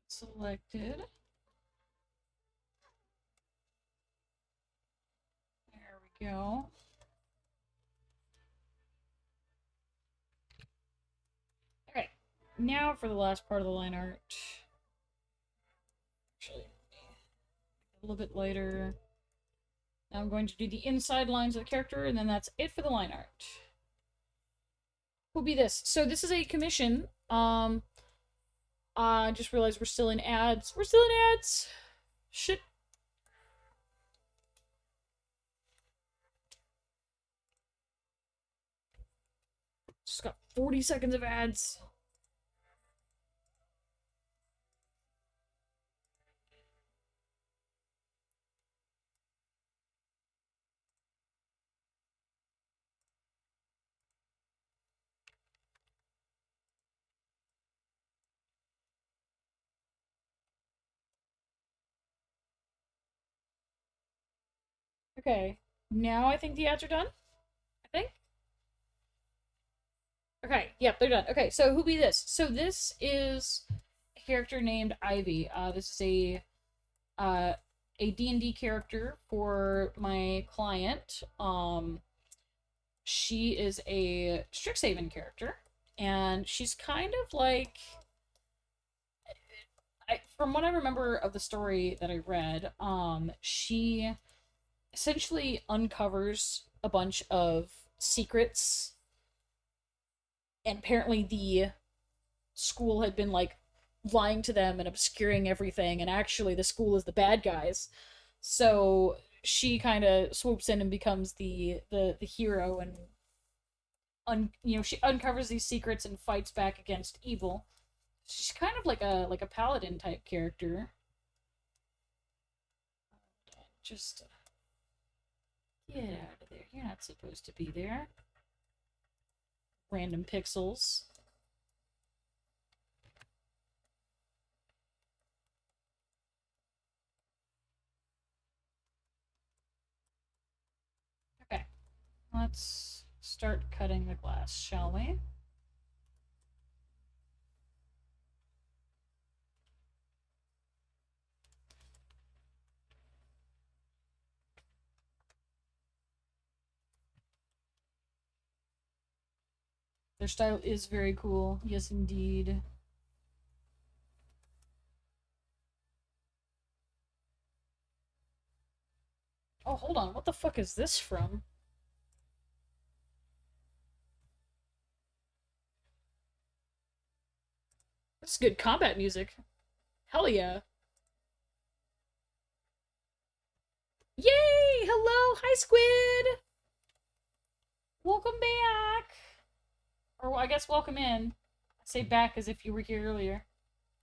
Selected. There we go. Okay, now for the last part of the line art. Actually, a little bit later. Now I'm going to do the inside lines of the character, and then that's it for the line art. Will be this. So this is a commission. I just realized we're still in ads. We're still in ads. Shit. Just got 40 seconds of ads. Okay. Now I think the ads are done. I think. Okay, yep, they're done. Okay, so who be this? So this is a character named Ivy. This is a D&D character for my client. She is a Strixhaven character, and she's kind of like from what I remember of the story that I read, she essentially uncovers a bunch of secrets, and apparently the school had been like lying to them and obscuring everything, and actually the school is the bad guys. So she kind of swoops in and becomes the hero, and she uncovers these secrets and fights back against evil. She's kind of like a paladin type character. Just get out of there. You're not supposed to be there. Random pixels. Okay. Let's start cutting the glass, shall we? Their style is very cool. Yes, indeed. Oh, hold on. What the fuck is this from? This is good combat music. Hell yeah. Yay! Hello! Hi, Squid! Welcome back! Or, I guess welcome in. I say back as if you were here earlier.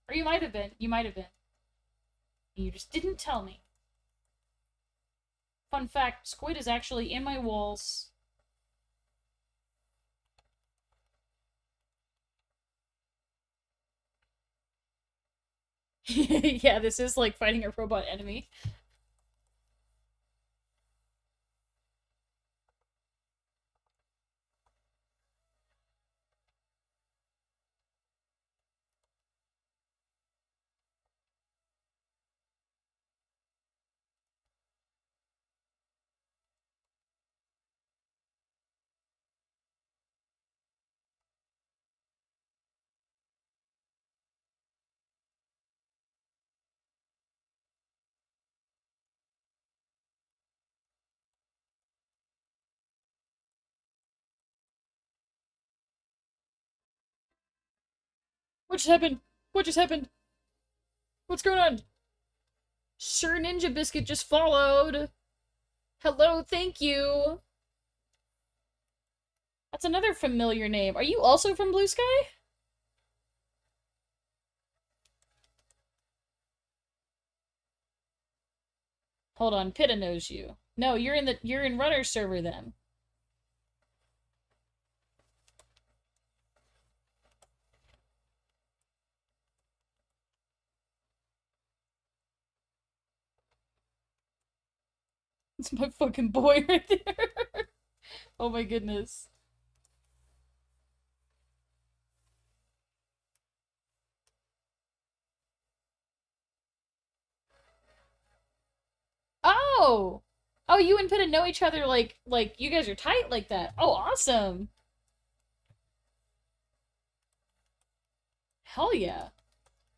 Or you might have been. You might have been. You just didn't tell me. Fun fact, Squid is actually in my walls. Yeah, this is like fighting a robot enemy. What just happened? What just happened? What's going on? Sir Ninja Biscuit just followed. Hello, thank you. That's another familiar name. Are you also from Blue Sky? Hold on, Pitta knows you. No, you're in Runner's server then. It's my fucking boy right there. Oh my goodness. Oh! Oh, you and Pitta know each other like you guys are tight like that. Oh, awesome. Hell yeah.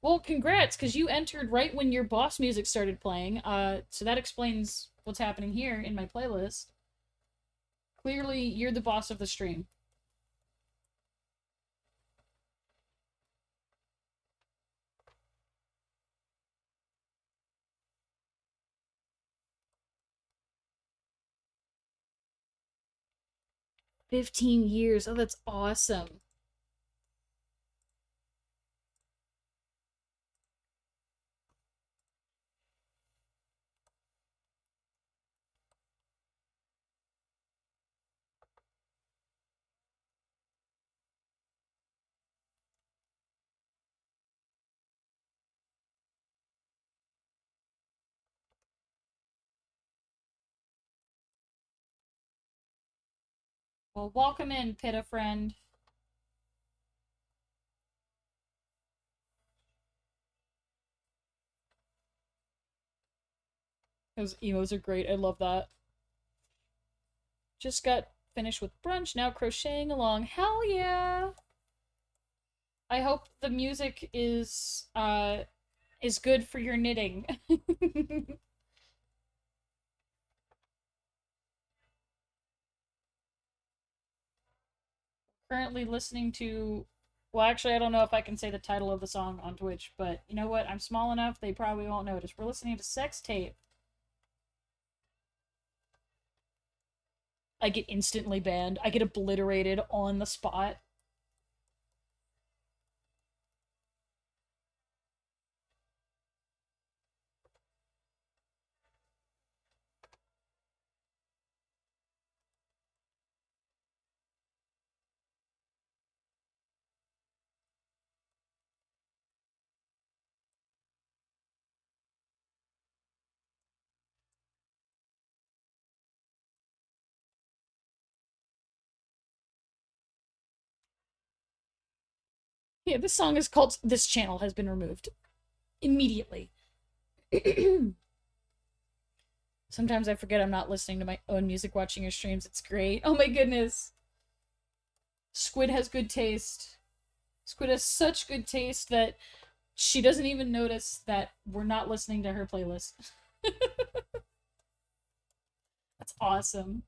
Well, congrats, because you entered right when your boss music started playing. So that explains what's happening here in my playlist. Clearly, you're the boss of the stream. $15. Oh, that's awesome. Well, welcome in, Pitta friend. Those emos are great. I love that. Just got finished with brunch, now crocheting along. Hell yeah! I hope the music is good for your knitting. Currently listening to, well, actually, I don't know if I can say the title of the song on Twitch, but you know what? I'm small enough, they probably won't notice. We're listening to Sex Tape. I get instantly banned. I get obliterated on the spot. Yeah, this song is called This Channel Has Been Removed. Immediately. Sometimes I forget I'm not listening to my own music watching your streams. It's great. Oh my goodness. Squid has good taste. Squid has such good taste that she doesn't even notice that we're not listening to her playlist. That's awesome.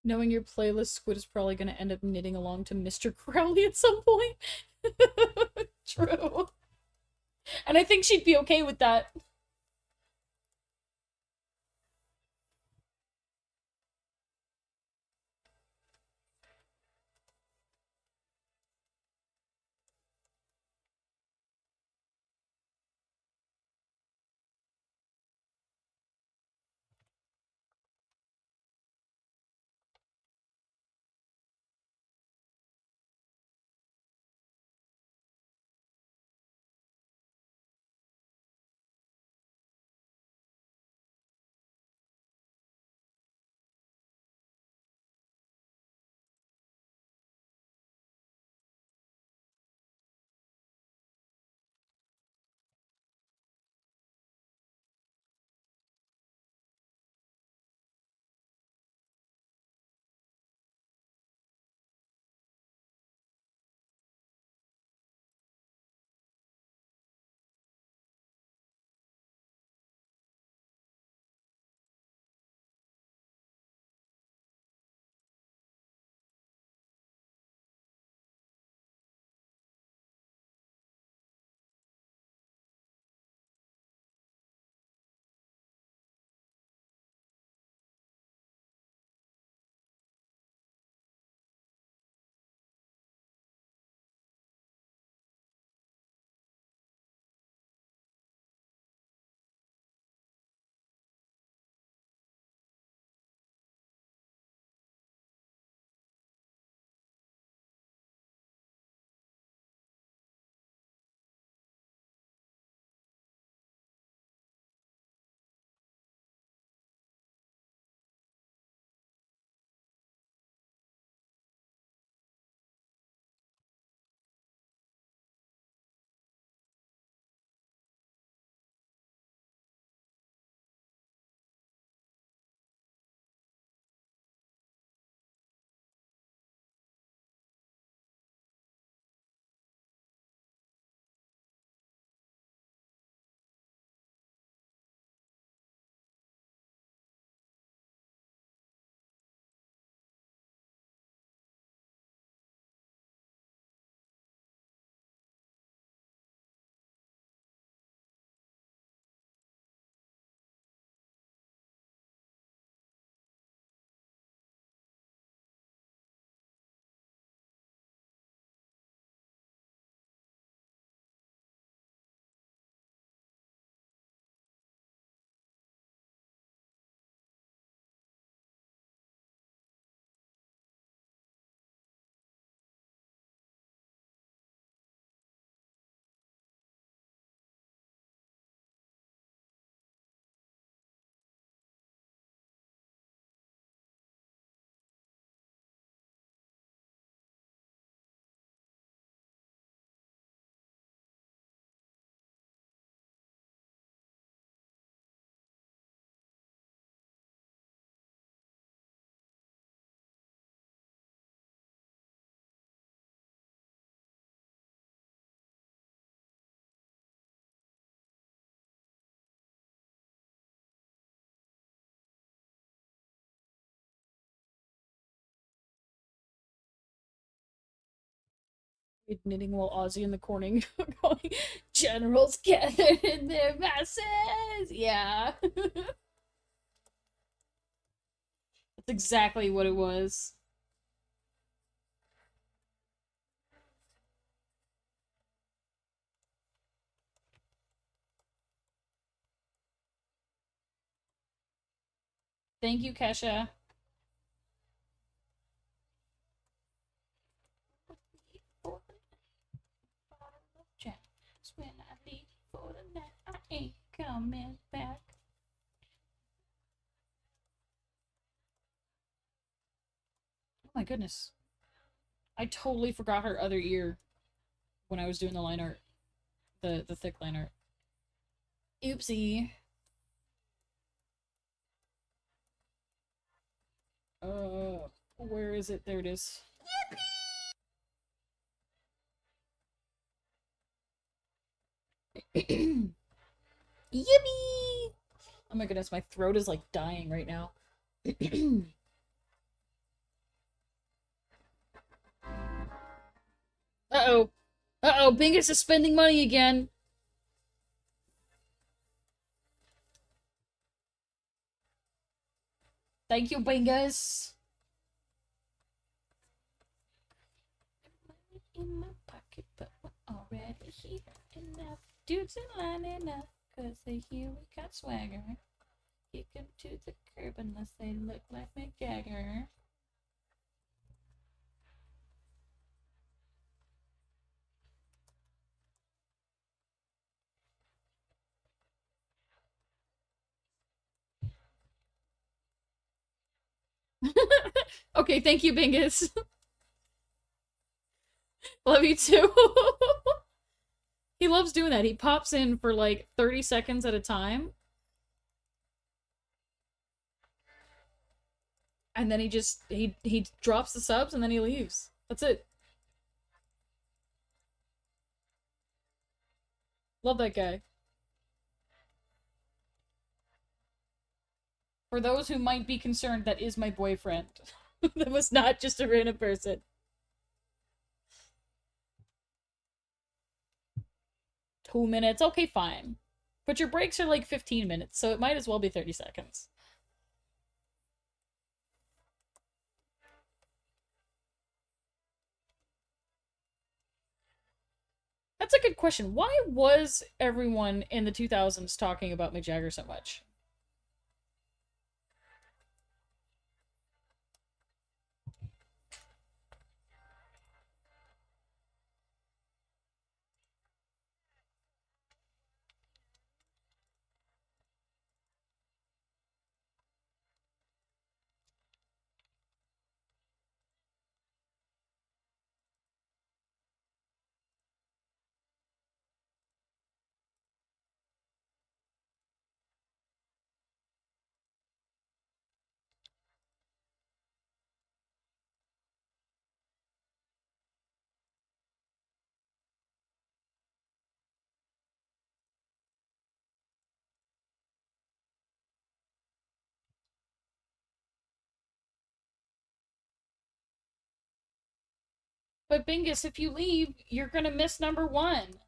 Knowing your playlist, Squid is probably going to end up knitting along to Mr. Crowley at some point. True. And I think she'd be okay with that. Knitting while Ozzy in the corner going, generals gathered in their masses! Yeah. That's exactly what it was. Thank you, Kesha. When I leave for the night, I ain't coming back. Oh my goodness. I totally forgot her other ear when I was doing the line art. The thick line art. Oopsie. Where is it? There it is. Yippee! Oh my goodness, my throat is like dying right now. Uh-oh. Uh-oh, Bingus is spending money again. Thank you, Bingus. In my pocket, but we're already here. Enough dudes are lining up, cause they hear we got swagger. Kick 'em to the curb unless they look like Mick Jagger. Okay, thank you, Bingus. Love you too. He loves doing that. He pops in for like 30 seconds at a time. And then he drops the subs and then he leaves. That's it. Love that guy. For those who might be concerned, that is my boyfriend. That was not just a random person. Two minutes. Okay, fine. But your breaks are like 15 minutes, so it might as well be 30 seconds. That's a good question. Why was everyone in the 2000s talking about Mick Jagger so much? But Bingus, if you leave, you're gonna miss number one.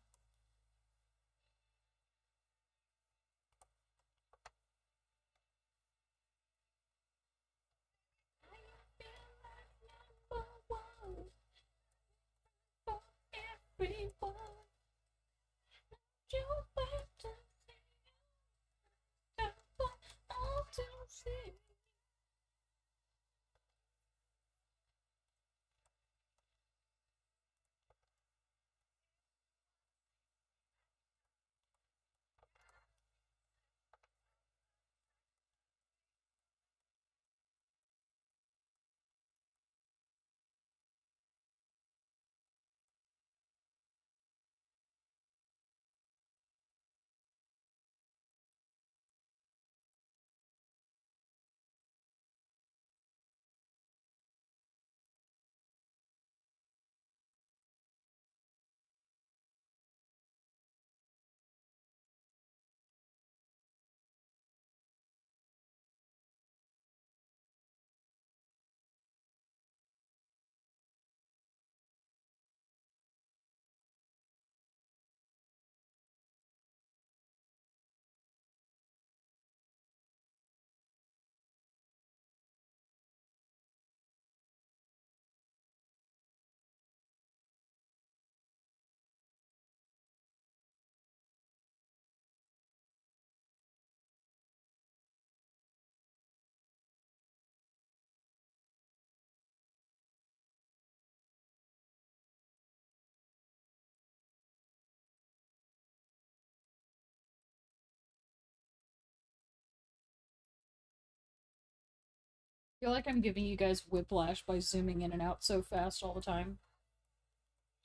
Feel like I'm giving you guys whiplash by zooming in and out so fast all the time.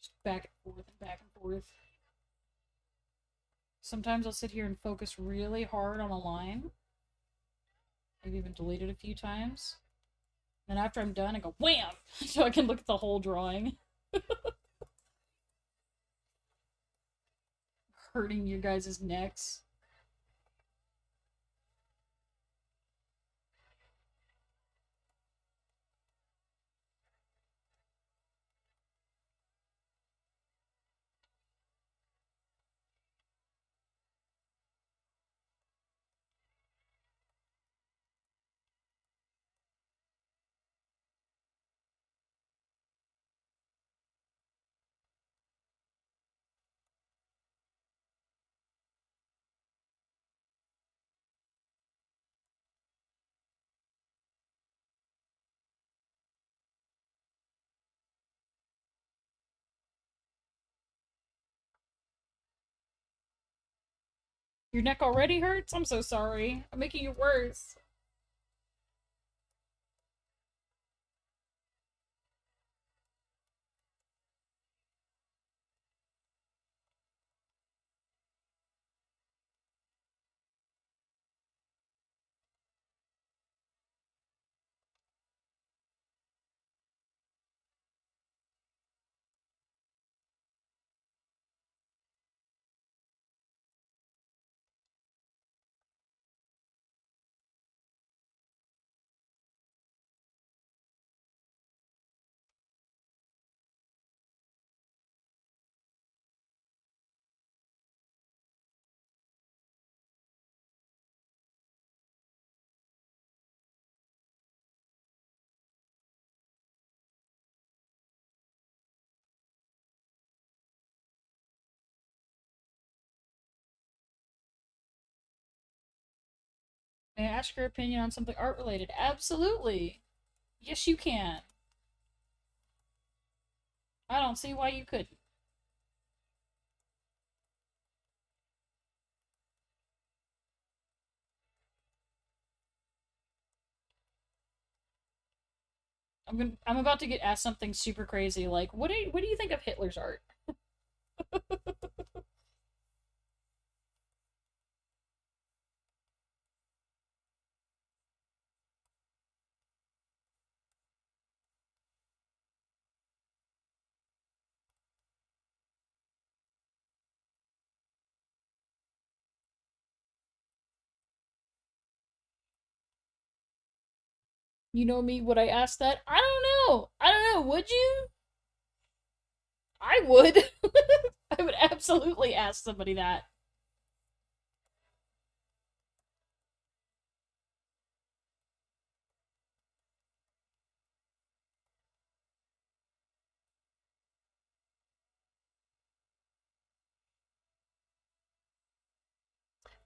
Just back and forth and back and forth. Sometimes I'll sit here and focus really hard on a line. I've even deleted a few times. And after I'm done, I go wham! So I can look at the whole drawing. Hurting your guys' necks. Your neck already hurts? I'm so sorry. I'm making it worse. May I ask your opinion on something art related? Absolutely. Yes, you can. I don't see why you couldn't. I'm about to get asked something super crazy like what do you think of Hitler's art? You know me, would I ask that? I don't know. I don't know. Would you? I would. I would absolutely ask somebody that.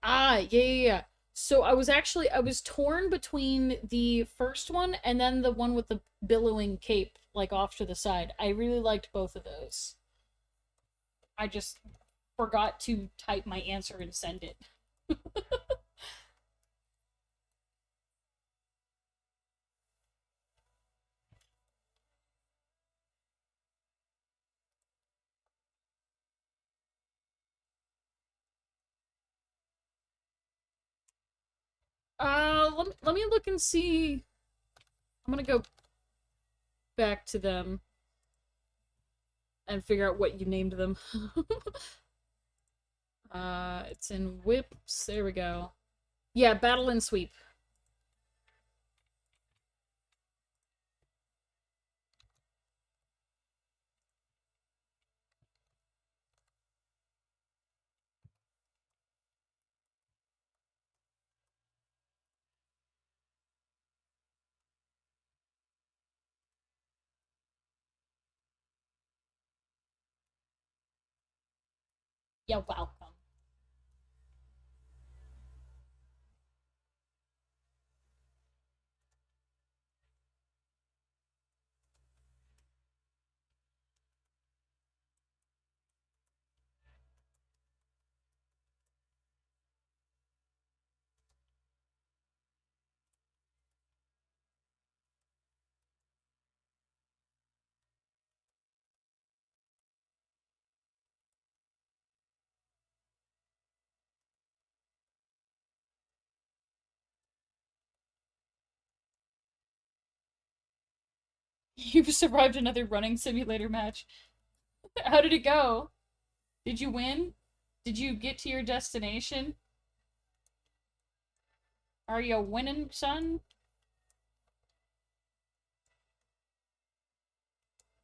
Ah, yeah, yeah, yeah. So I was torn between the first one and then the one with the billowing cape like off to the side. I really liked both of those. I just forgot to type my answer and send it. Let me look and see. I'm gonna go back to them and figure out what you named them. It's in whips. There we go. Yeah, battle and sweep. Yeah, welcome. You've survived another running simulator match. How did it go? Did you win? Did you get to your destination? Are you winning, son?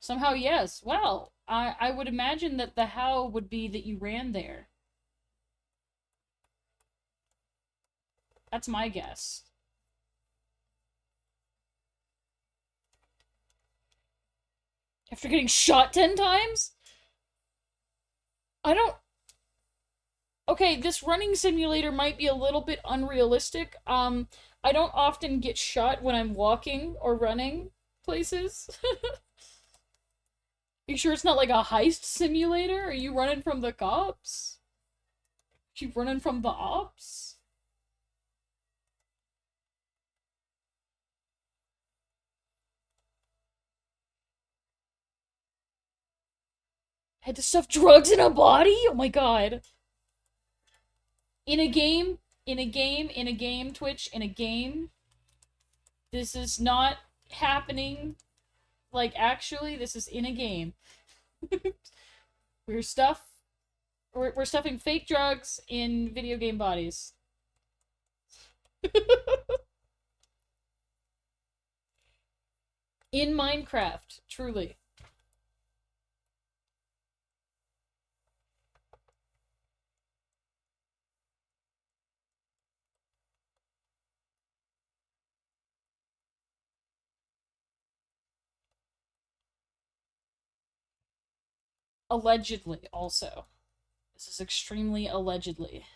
Somehow, yes. Well, I would imagine that the how would be that you ran there. That's my guess. After getting shot 10 times? I don't... Okay, this running simulator might be a little bit unrealistic. I don't often get shot when I'm walking or running places. You sure it's not like a heist simulator? Are you running from the cops? Are you running from the ops? Had to stuff drugs in a body? Oh my god. In a game, Twitch, in a game. This is not happening. Like, actually, this is in a game. we're stuff. We're stuffing fake drugs in video game bodies. In Minecraft, truly. Allegedly, also. This is extremely allegedly.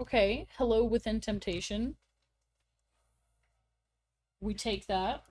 Okay, hello within temptation. We take that.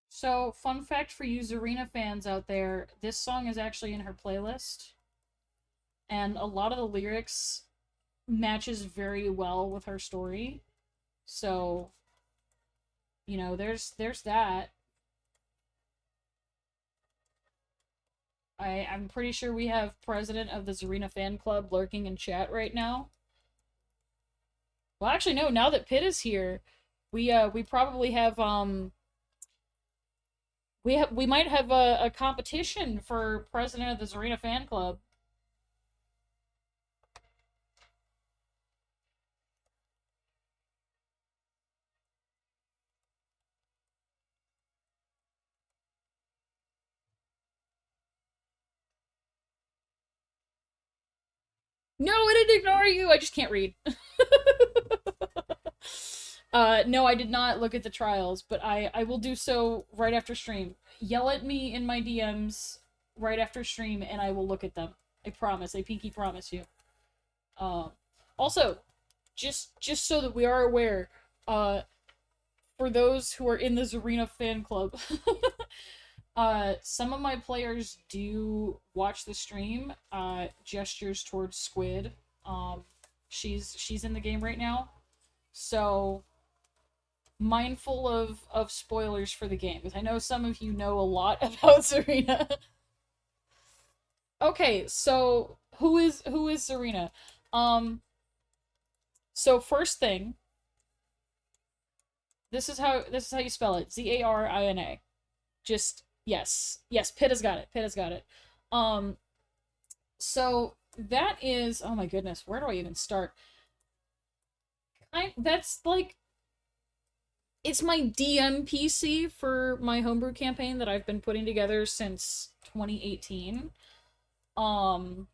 So, fun fact for you Zarina fans out there, this song is actually in her playlist. And a lot of the lyrics matches very well with her story. So, there's that. I'm pretty sure we have president of the Zarina fan club lurking in chat right now. Well, actually, no. Now that Pitt is here, we probably have we might have a competition for president of the Zarina fan club. No, I didn't ignore you. I just can't read. No, I did not look at the trials, but I will do so right after stream. Yell at me in my DMs right after stream, and I will look at them. I promise. I pinky promise you. Um, Also, just so that we are aware, for those who are in the Zarina fan club, some of my players do watch the stream. Gestures towards Squid. She's in the game right now, so mindful of spoilers for the game, because I know some of you know a lot about Serena. Okay, so who is Serena? So first thing, this is how you spell it. Zarina. Just yes. Pitt has got it. Pitt has got it. Um, so that is, oh my goodness, where do I even start? That's like, it's my DM PC for my homebrew campaign that I've been putting together since 2018. Um,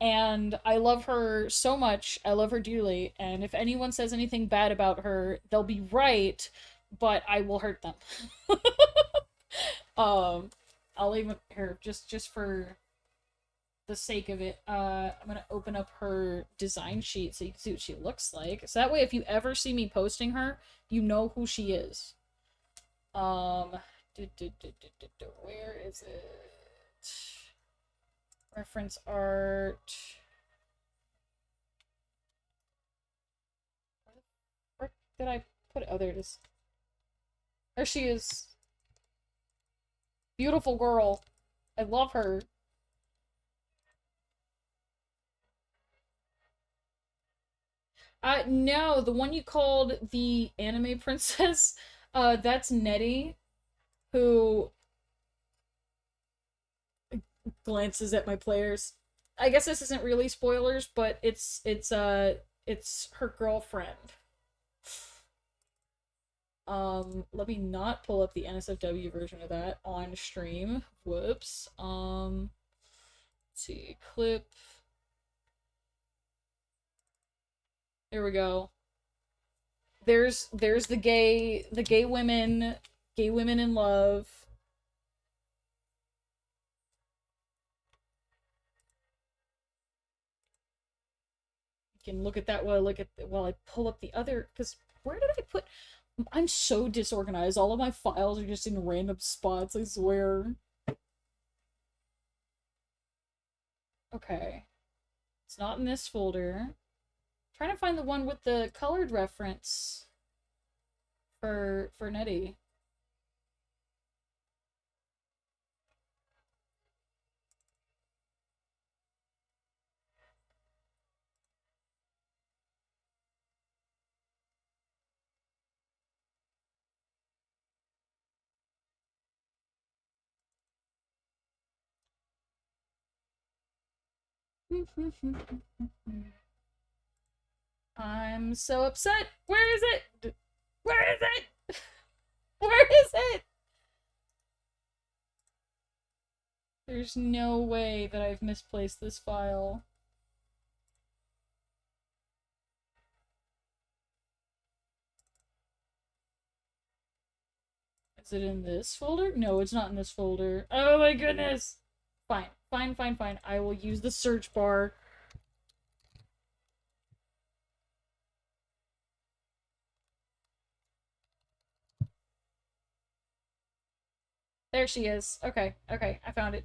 And I love her so much. I love her dearly. And if anyone says anything bad about her, they'll be right, but I will hurt them. um, I'll even here just for the sake of it. I'm gonna open up her design sheet so you can see what she looks like. So that way, if you ever see me posting her, you know who she is. Um, where is it? Reference art. Where did I put it? Oh, there it is. There she is. Beautiful girl. I love her. No, the one you called the anime princess, that's Nettie, who glances at my players. I guess this isn't really spoilers, but it's her girlfriend. Let me not pull up the NSFW version of that on stream. Whoops. Let's see, clip. There we go. There's the gay women in love. You can look at that while I pull up the other, because where did I put? I'm so disorganized. All of my files are just in random spots, I swear. Okay. It's not in this folder. I'm trying to find the one with the colored reference for Nettie. I'm so upset. Where is it? Where is it? Where is it? There's no way that I've misplaced this file. Is it in this folder? No, it's not in this folder. Oh my goodness. Fine. Fine. I will use the search bar. There she is. Okay, I found it.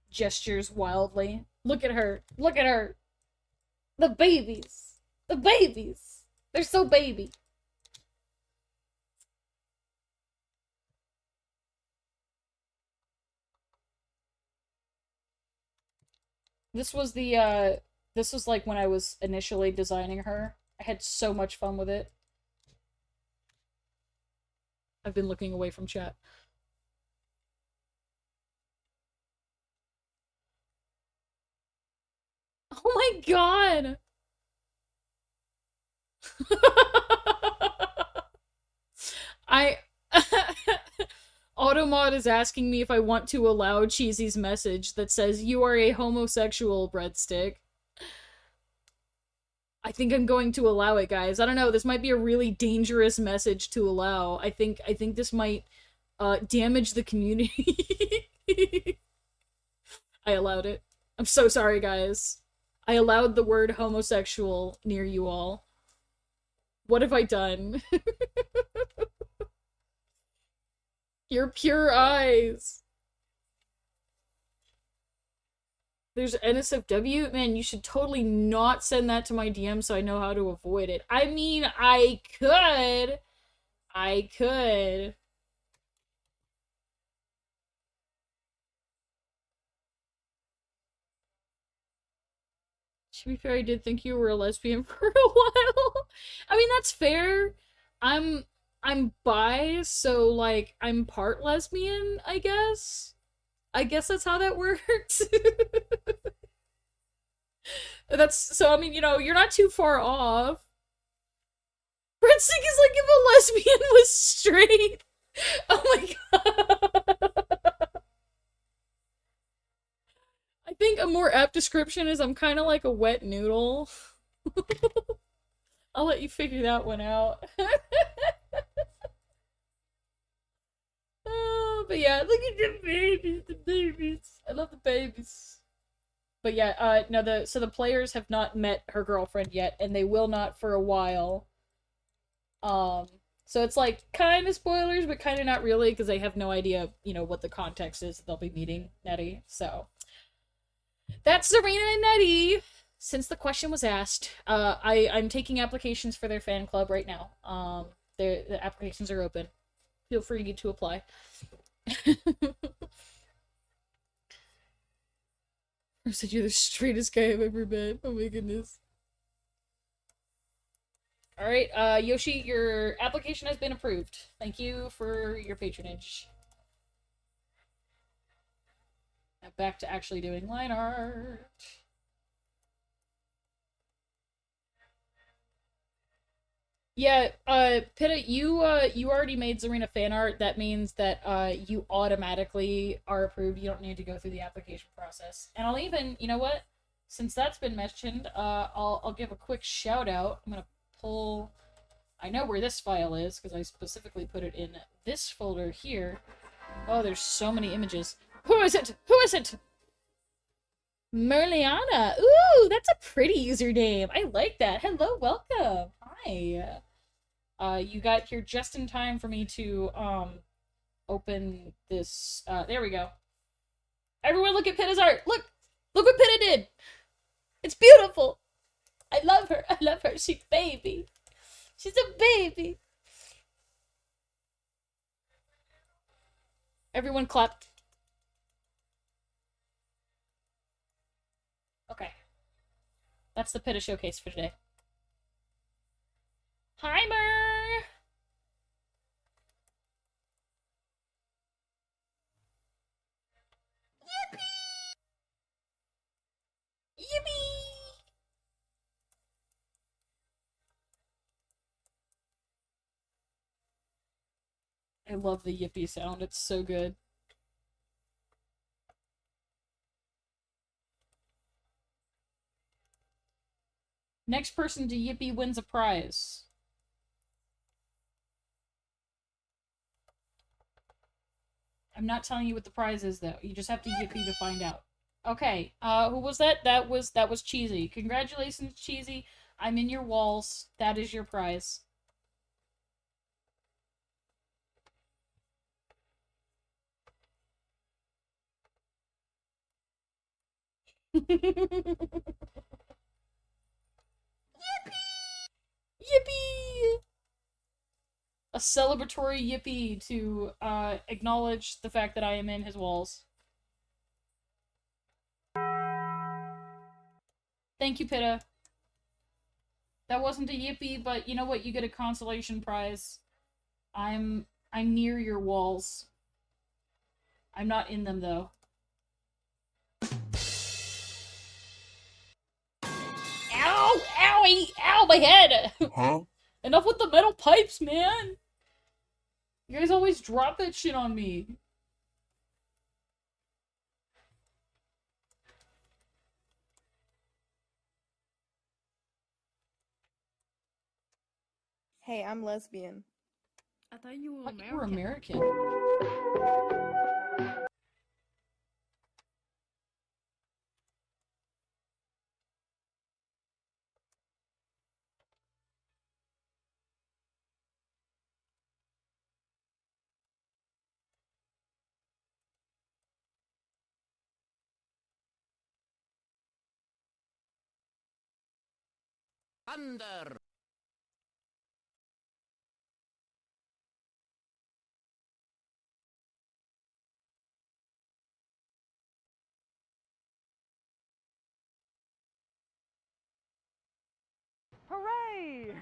Gestures wildly. Look at her. Look at her. The babies. The babies. They're so baby. This was this was like when I was initially designing her. I had so much fun with it. I've been looking away from chat. Oh my god! I Automod is asking me if I want to allow Cheesy's message that says, "You are a homosexual, breadstick." I think I'm going to allow it, guys. I don't know, this might be a really dangerous message to allow. I think this might damage the community. I allowed it. I'm so sorry, guys. I allowed the word homosexual near you all. What have I done? Your pure eyes. There's NSFW? Man, you should totally not send that to my DM so I know how to avoid it. I mean, I could. I could. To be fair, I did think you were a lesbian for a while. I mean, that's fair. I'm bi, so like I'm part lesbian, I guess. I guess that's how that works. That's so I mean, you know, you're not too far off. Breadstick is like if a lesbian was straight. Oh my god. think a more apt description is I'm kind of like a wet noodle. I'll let you figure that one out. But yeah, look at the babies, the babies. I love the babies. But yeah, no, the players have not met her girlfriend yet, and they will not for a while. So it's like kind of spoilers, but kind of not really, because they have no idea, what the context is they'll be meeting Nettie. That's Serena and Nettie. Since the question was asked, I'm taking applications for their fan club right now. The applications are open. Feel free to apply. I said you're the straightest guy I've ever met. Oh my goodness. Alright, Yoshi, your application has been approved. Thank you for your patronage. Now back to actually doing line art. Yeah, Pitta, you already made Zarina fan art. That means that you automatically are approved. You don't need to go through the application process. And I'll even, you know what? Since that's been mentioned, I'll give a quick shout out. I'm gonna pull. I know where this file is because I specifically put it in this folder here. Oh, there's so many images. Who is it? Who is it? Merliana. Ooh, that's a pretty username. I like that. Hello, welcome. Hi. You got here just in time for me to, open this, there we go. Everyone look at Pitta's art! Look! Look what Pitta did! It's beautiful! I love her! I love her! She's a baby! She's a baby! Everyone clap. Okay. That's the Pitta showcase for today. Hi, Mer! Yippee! I love the yippee sound. It's so good. Next person to yippee wins a prize. I'm not telling you what the prize is, though. You just have to yippee to find out. Okay, who was that? That was Cheesy. Congratulations, Cheesy. I'm in your walls. That is your prize. Yippee! Yippee! A celebratory yippee to acknowledge the fact that I am in his walls. Thank you, Pitta. That wasn't a yippee, but you know what? You get a consolation prize. I'm near your walls. I'm not in them, though. Ow! Owie! Ow, my head! Huh? Enough with the metal pipes, man! You guys always drop that shit on me. Hey, I'm lesbian. I thought you were I thought you were American. American. Thunder! Hooray!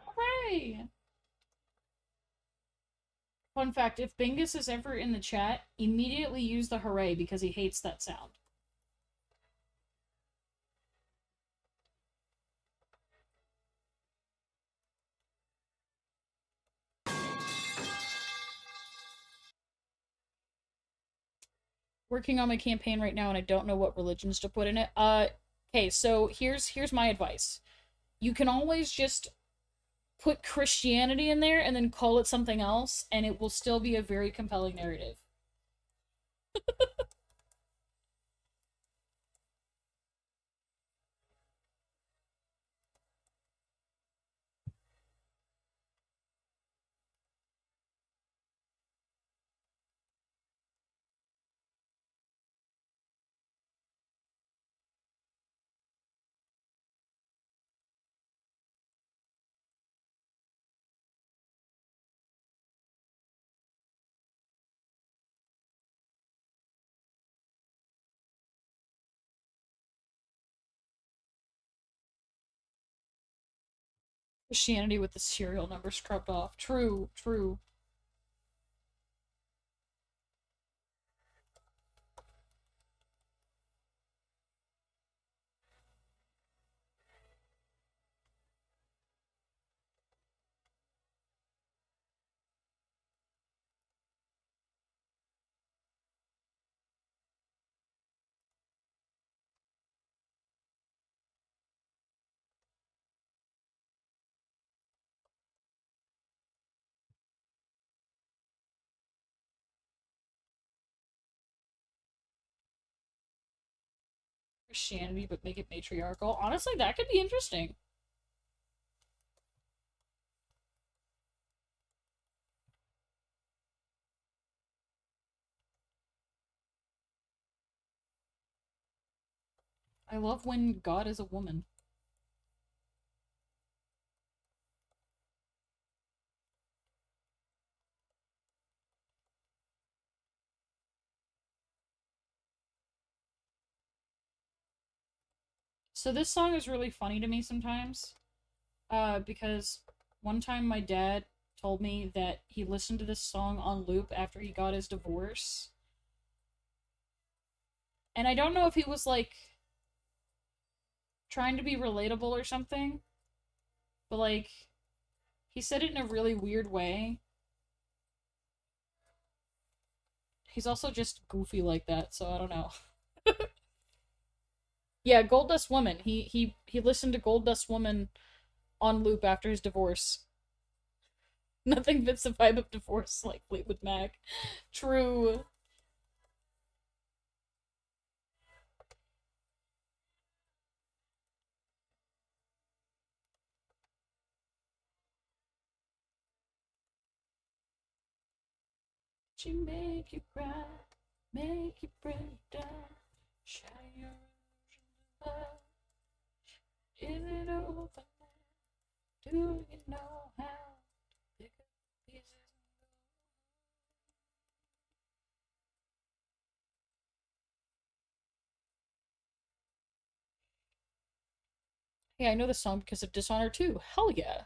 Hooray! Fun fact, if Bingus is ever in the chat, immediately use the hooray because he hates that sound. working on my campaign right now and I don't know what religions to put in it. Okay, so here's my advice. You can always just put Christianity in there and then call it something else, and it will still be a very compelling narrative. Christianity with the serial number scrubbed off. True, true. Christianity, but make it matriarchal. Honestly, that could be interesting. I love when God is a woman. So this song is really funny to me sometimes. Because one time my dad told me that he listened to this song on loop after he got his divorce. And I don't know if he was like trying to be relatable or something, but like he said it in a really weird way. He's also just goofy like that, so I don't know. Yeah, Gold Dust Woman. He listened to Gold Dust Woman on loop after his divorce. Nothing fits the vibe of divorce like Fleetwood Mac. True. She make you cry, make you break down, shine your love. Is it over now? Do you know how to pick up the pieces and go? Yeah, I know this song because of Dishonor 2. Hell yeah.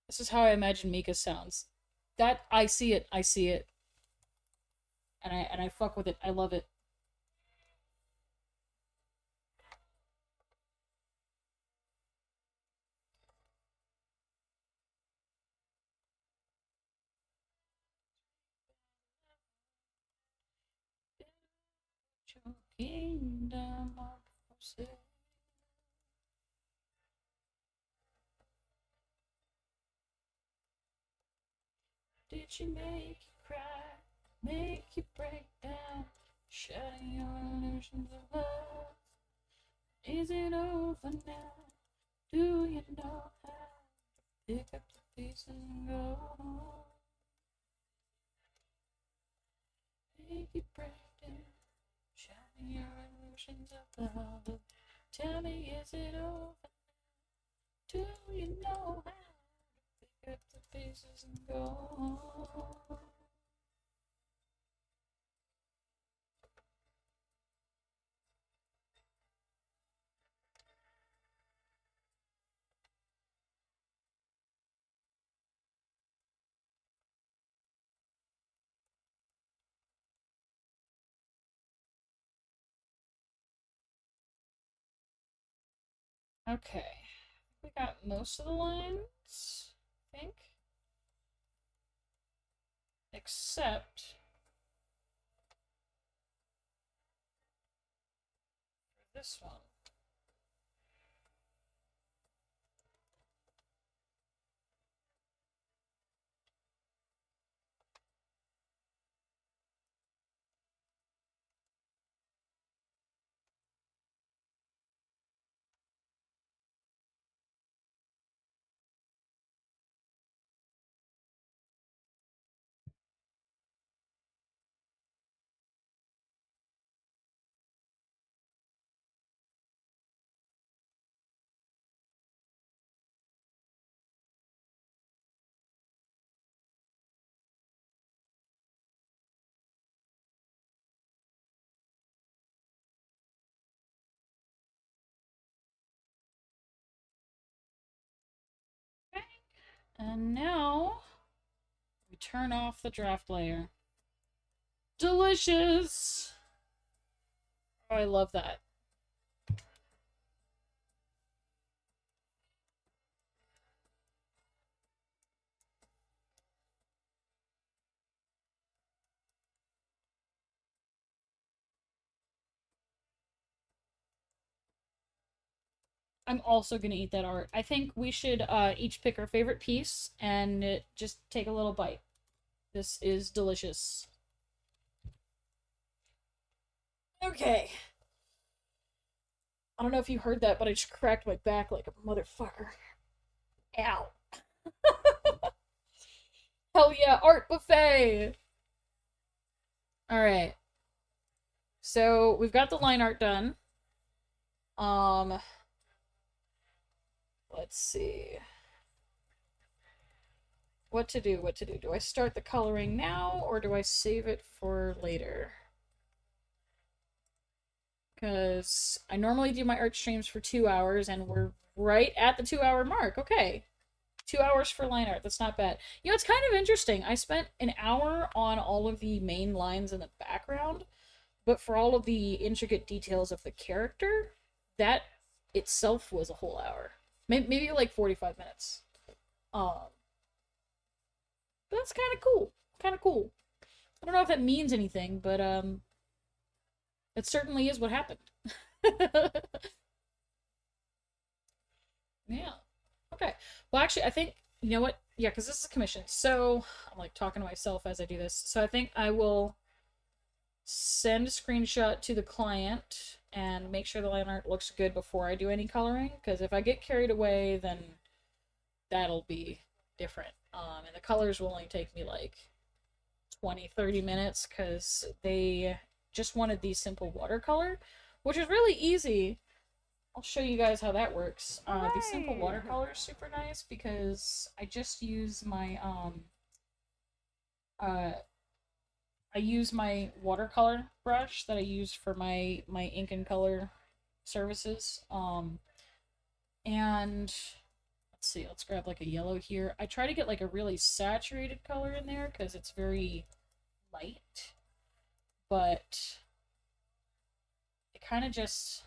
This is how I imagine Mika sounds. That I see it, I see it. And I fuck with it. I love it. Your kingdom of sin. Did she make you cry? Make you break down? Shattering your illusions of love? Is it over now? Do you know how to pick up the pieces and go home? Make you break down? Shattering your illusions of love? Tell me, is it over? Do you know how to pick up the pieces and go home? Okay. We got most of the lines, I think. Except this one. Okay. And now we turn off the draft layer. Delicious! Oh, I love that. I'm also gonna eat that art. I think we should each pick our favorite piece and just take a little bite. This is delicious. Okay. I don't know if you heard that, but I just cracked my back like a motherfucker. Ow. Hell yeah, art buffet! Alright. So, we've got the line art done. Let's see. What to do? Do I start the coloring now, or do I save it for later? Because I normally do my art streams for 2 hours, and we're right at the 2-hour mark. Okay. 2 hours for line art. That's not bad. You know, it's kind of interesting. I spent an hour on all of the main lines in the background, but for all of the intricate details of the character, that itself was a whole hour. Maybe like 45 minutes. But that's kind of cool. Kind of cool. I don't know if that means anything, but it certainly is what happened. Yeah. Okay. Well, actually, I think, you know what? Yeah, because this is a commission. So, I'm like talking to myself as I do this. So I think I will send a screenshot to the client and make sure the line art looks good before I do any coloring. Because if I get carried away, then that'll be different. And the colors will only take me like 20-30 minutes because they just wanted the simple watercolor, which is really easy. I'll show you guys how that works. The simple watercolor is super nice because I just use my I use my watercolor brush that I use for my ink and color services. And let's see, let's grab like a yellow here. I try to get like a really saturated color in there because it's very light, but it kind of just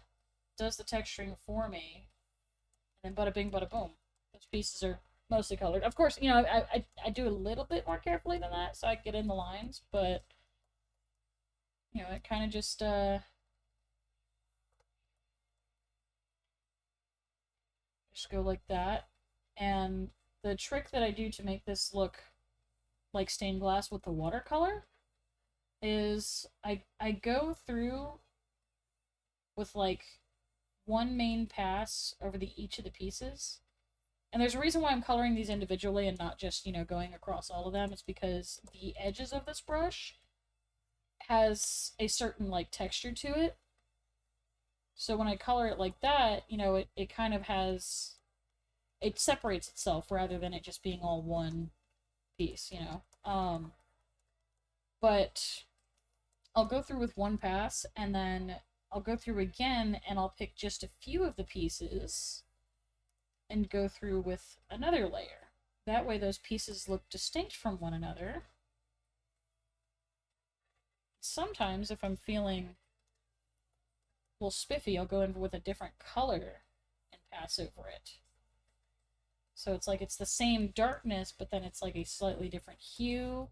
does the texturing for me, and then bada bing, bada boom. Those pieces are mostly colored. Of course, you know, I do a little bit more carefully than that, so I get in the lines, but, you know, it kind of just go like that. And the trick that I do to make this look like stained glass with the watercolor is I go through with like one main pass over each of the pieces. And there's a reason why I'm coloring these individually and not just, you know, going across all of them. It's because the edges of this brush has a certain, like, texture to it. So when I color it like that, you know, it kind of has... It separates itself rather than it just being all one piece, you know? But I'll go through with one pass, and then I'll go through again, and I'll pick just a few of the pieces and go through with another layer. That way those pieces look distinct from one another. Sometimes, if I'm feeling a little spiffy, I'll go in with a different color and pass over it. So it's like it's the same darkness, but then it's like a slightly different hue,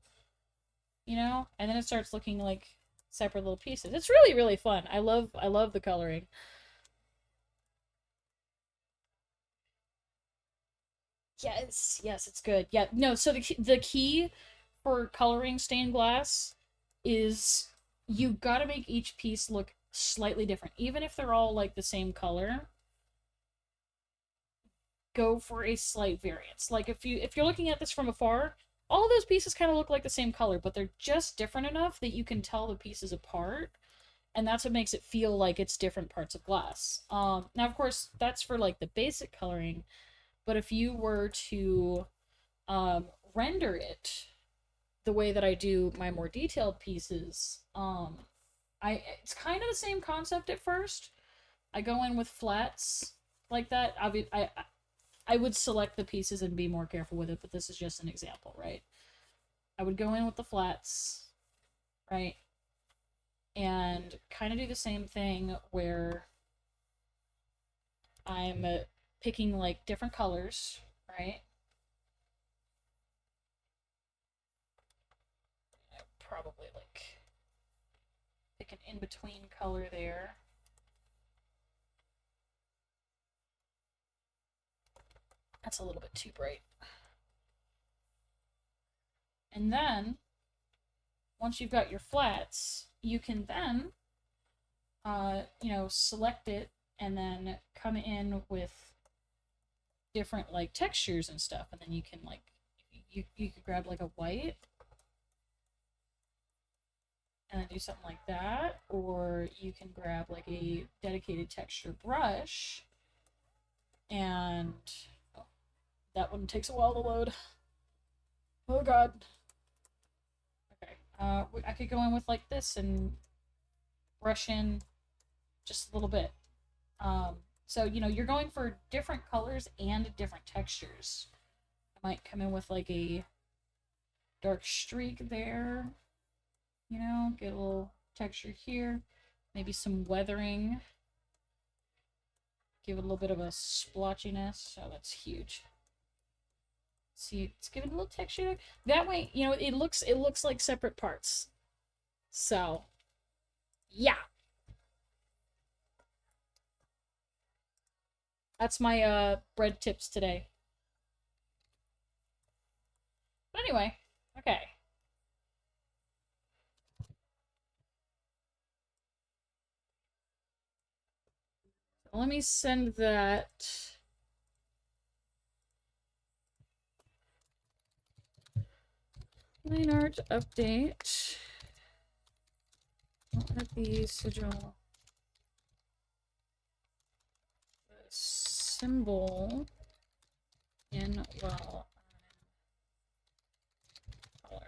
you know? And then it starts looking like separate little pieces. It's really, really fun. I love the coloring. Yes, it's good. Yeah, no, so the key for coloring stained glass is you gotta make each piece look slightly different. Even if they're all like the same color, go for a slight variance. Like if you're looking at this from afar, all of those pieces kind of look like the same color, but they're just different enough that you can tell the pieces apart, and that's what makes it feel like it's different parts of glass. Now of course that's for like the basic coloring, but if you were to render it the way that I do my more detailed pieces, it's kind of the same concept at first. I go in with flats like that. I would select the pieces and be more careful with it, but this is just an example, right? I would go in with the flats, right? And kind of do the same thing where I'm picking like different colors, right? Probably like pick an in-between color there. That's a little bit too bright. And then, once you've got your flats, you can then, select it and then come in with different, like, textures and stuff. And then you can, like, you could grab, like, a white and then do something like that. Or you can grab, like, a dedicated texture brush and... Oh, that one takes a while to load. Oh, God. Okay. I could go in with like this and brush in just a little bit. So, you're going for different colors and different textures. I might come in with like a dark streak there. Get a little texture here. Maybe some weathering. Give it a little bit of a splotchiness. Oh, that's huge. See, let's give it a little texture. That way, it looks like separate parts. So, yeah. That's my bread tips today. But anyway, okay. So let me send that. Line art update. At the sigil. The symbol in while I'm coloring.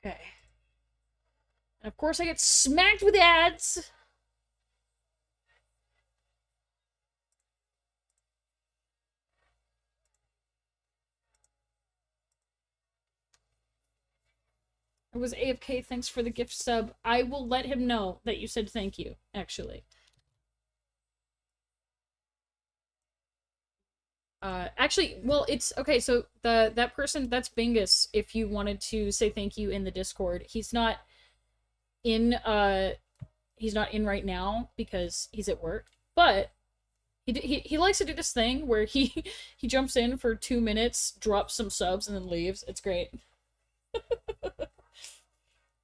Okay. And of course I get smacked with ads. It was AFK, thanks for the gift sub. I will let him know that you said thank you, actually. Actually, well, it's okay. So that person, that's Bingus. If you wanted to say thank you in the Discord, he's not in right now because he's at work. But he likes to do this thing where he he jumps in for 2 minutes, drops some subs, and then leaves. It's great.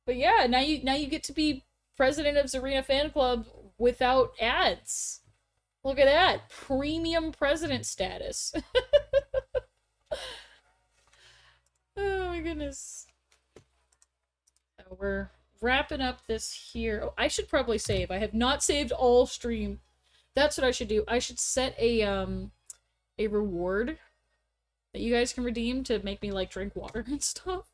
But yeah, now you get to be president of Zarina Fan Club without ads. Look at that. Premium president status. Oh my goodness. So we're wrapping up this here. Oh, I should probably save. I have not saved all stream. That's what I should do. I should set a reward that you guys can redeem to make me like drink water and stuff.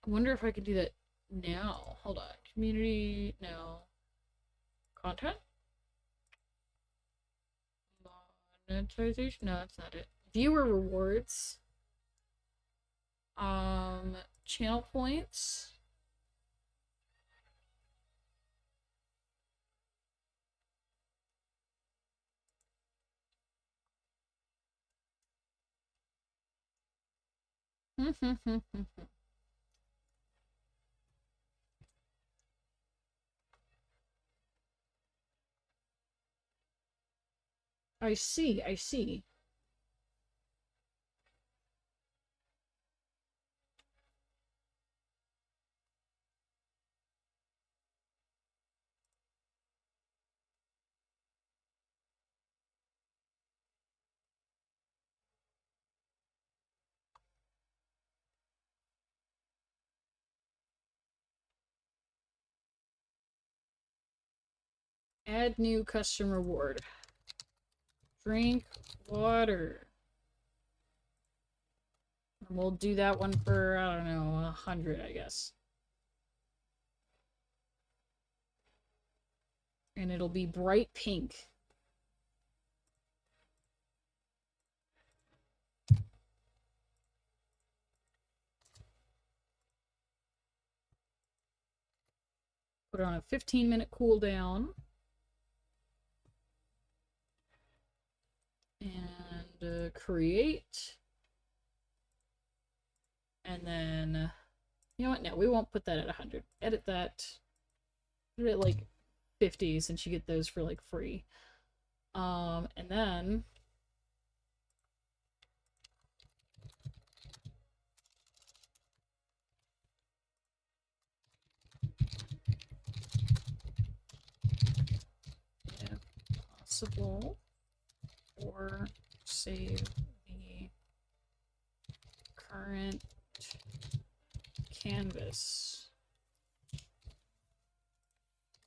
I wonder if I can do that now. Hold on. Community, no. Content? Monetization? No, that's not it. Viewer rewards. Channel points. I see, I see. Add new custom reward. Drink water. And we'll do that one for, I don't know, 100, I guess. And it'll be bright pink. Put it on a 15-minute cooldown. And create. And then, you know what? No, we won't put that at 100. Edit that. Put it at like 50 since you get those for like free. And then if possible, or save the current canvas.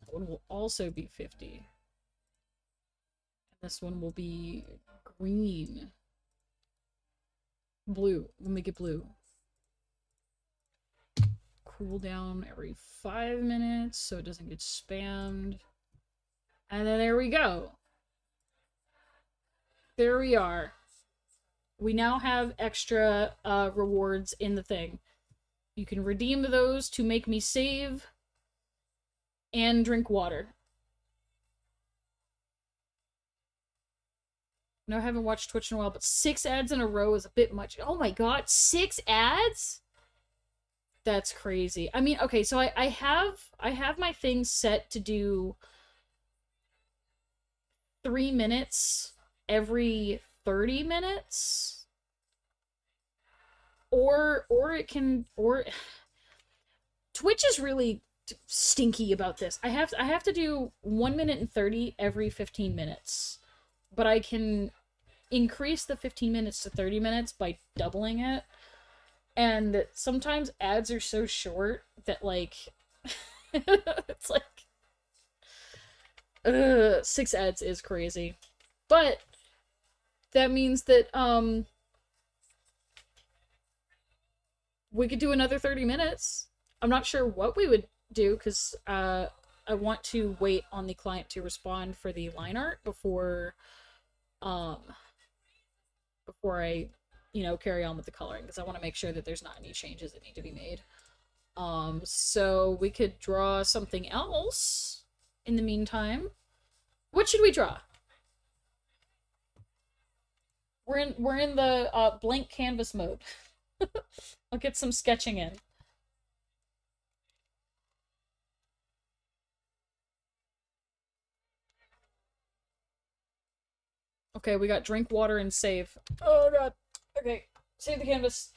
That one will also be 50. And this one will be green. Blue. We'll make it blue. Cool down every 5 minutes so it doesn't get spammed. And then there we go. There we are. We now have extra rewards in the thing. You can redeem those to make me save and drink water. No, I haven't watched Twitch in a while, but 6 ads in a row is a bit much. Oh my god, 6 ads? That's crazy. I mean, okay, so I have my thing set to do 3 minutes every 30 minutes. Or Twitch is really stinky about this. I have to do 1 minute and 30 every 15 minutes. But I can increase the 15 minutes to 30 minutes by doubling it. And sometimes ads are so short that, like, it's like, 6 ads is crazy. But that means that, we could do another 30 minutes. I'm not sure what we would do, because, I want to wait on the client to respond for the line art before I, you know, carry on with the coloring, because I want to make sure that there's not any changes that need to be made. So we could draw something else in the meantime. What should we draw? We're in the blank canvas mode. I'll get some sketching in. Okay, we got drink water and save. Oh god. Okay, save the canvas.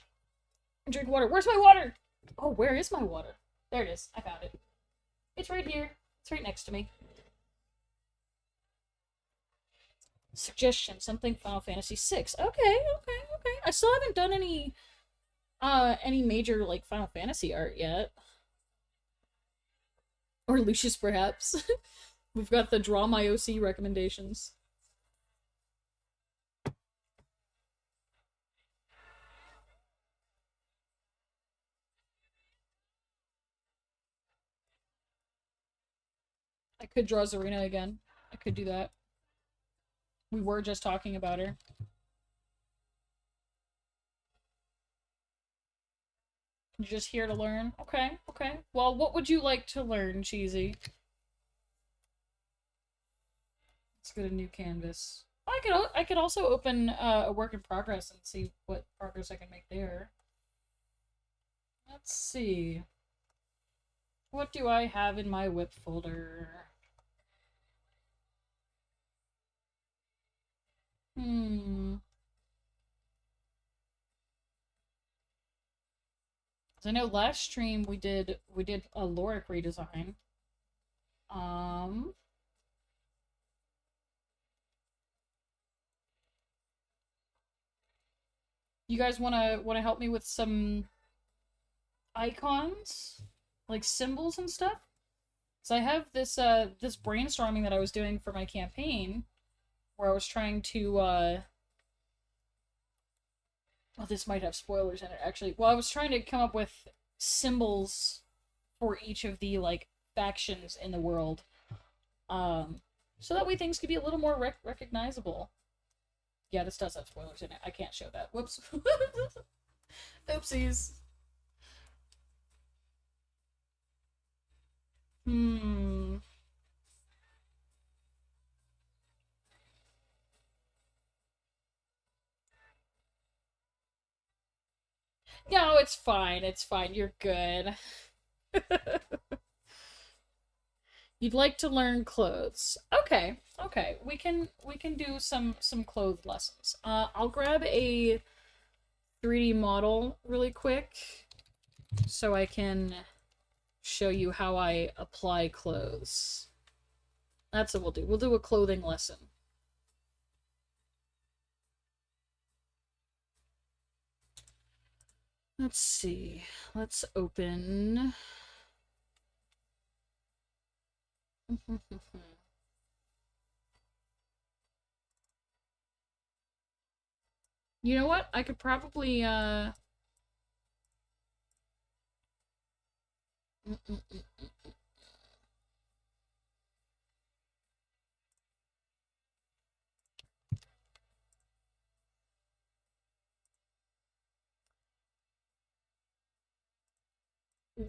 Drink water. Where's my water? Oh, where is my water? There it is. I found it. It's right here. It's right next to me. Suggestion. Something Final Fantasy VI. Okay. I still haven't done any major, like, Final Fantasy art yet. Or Lucius, perhaps. We've got the Draw My OC recommendations. I could draw Zarina again. I could do that. We were just talking about her. You're just here to learn? Okay. Well, what would you like to learn, Cheesy? Let's get a new canvas. I could also open a work in progress and see what progress I can make there. Let's see. What do I have in my whip folder? I know last stream we did a Loric redesign. You guys wanna help me with some icons, like symbols and stuff? So I have this this brainstorming that I was doing for my campaign, where I was trying to oh, this might have spoilers in it actually. Well, I was trying to come up with symbols for each of the like factions in the world, so that way things could be a little more recognizable. Yeah, this does have spoilers in it. I can't show that. Whoops. Oopsies. No, it's fine. It's fine. You're good. You'd like to learn clothes. Okay. Okay. We can do some clothes lessons. I'll grab a 3D model really quick so I can show you how I apply clothes. That's what we'll do. We'll do a clothing lesson. Let's see. Let's open. You know what? I could probably,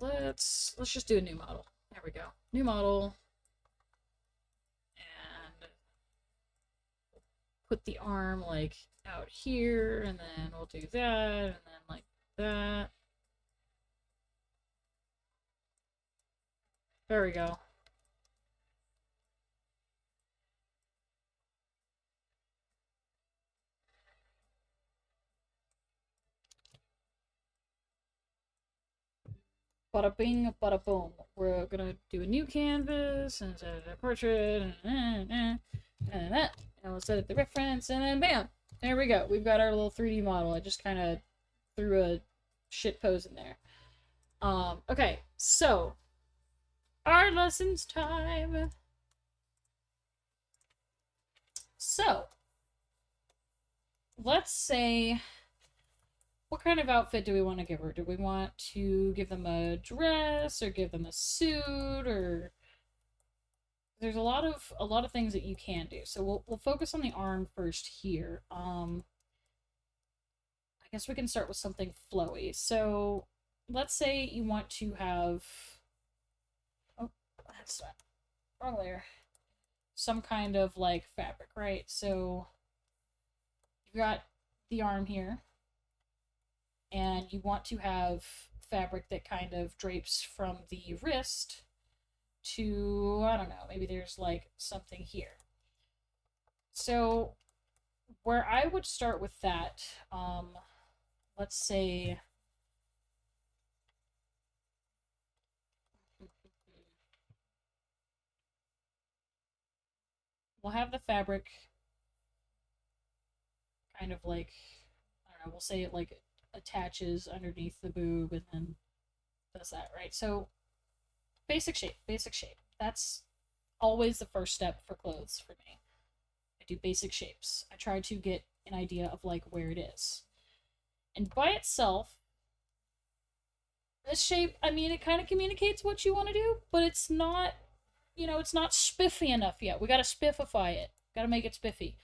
let's just do a new model. There we go. New model. And put the arm, like, out here, and then we'll do that, and then like that. There we go. Bada bing, bada boom. We're gonna do a new canvas, and a portrait, and we'll set up the reference, and then bam! There we go. We've got our little 3D model. I just kind of threw a shit pose in there. Okay, so our lessons time. So, let's say, what kind of outfit do we want to give her? Do we want to give them a dress, or give them a suit, or there's a lot of things that you can do. So we'll focus on the arm first here. I guess we can start with something flowy. So let's say you want to have, oh, that's not, wrong layer. Some kind of like fabric, right? So you've got the arm here, and you want to have fabric that kind of drapes from the wrist to, I don't know, maybe there's like something here. So where I would start with that, let's say, we'll have the fabric kind of like, I don't know, we'll say it like attaches underneath the boob and then does that, right? So basic shape, basic shape. That's always the first step for clothes for me. I do basic shapes. I try to get an idea of like where it is. And by itself, this shape, I mean, it kind of communicates what you want to do, but it's not, you know, it's not spiffy enough yet. We gotta spiffify it. Gotta make it spiffy.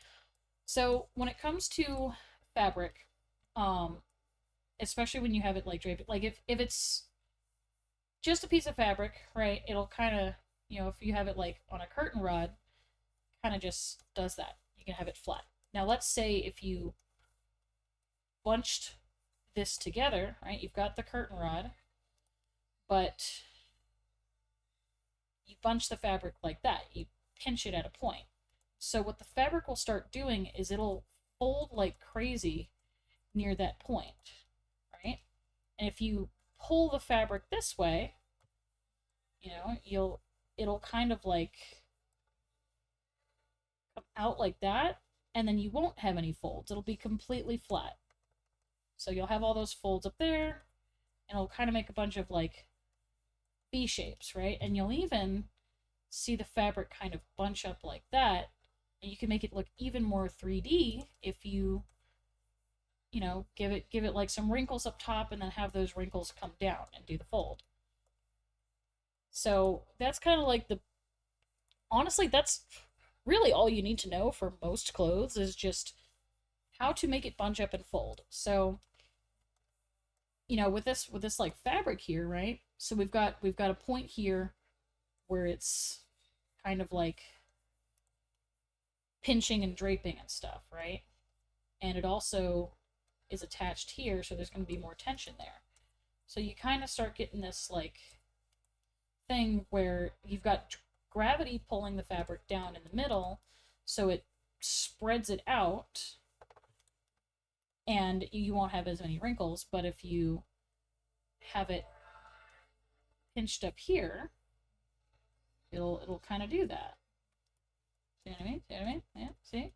So when it comes to fabric, especially when you have it like draped, like if it's just a piece of fabric, right, it'll kind of, you know, if you have it like on a curtain rod, kind of just does that. You can have it flat. Now let's say if you bunched this together, right, you've got the curtain rod, but you bunch the fabric like that. You pinch it at a point. So what the fabric will start doing is it'll fold like crazy near that point, right? And if you pull the fabric this way, you know, it'll kind of like come out like that, and then you won't have any folds. It'll be completely flat. So you'll have all those folds up there, and it'll kind of make a bunch of like V shapes, right? And you'll even see the fabric kind of bunch up like that, and you can make it look even more 3D if you know, give it like some wrinkles up top and then have those wrinkles come down and do the fold. So that's kind of like honestly, that's really all you need to know for most clothes, is just how to make it bunch up and fold. So, you know, with this like fabric here, right? So we've got a point here where it's kind of like pinching and draping and stuff, right? And it also is attached here, so there's going to be more tension there. So you kind of start getting this like thing where you've got gravity pulling the fabric down in the middle, so it spreads it out, and you won't have as many wrinkles. But if you have it pinched up here, it'll kind of do that. See what I mean? See what I mean? Yeah, see?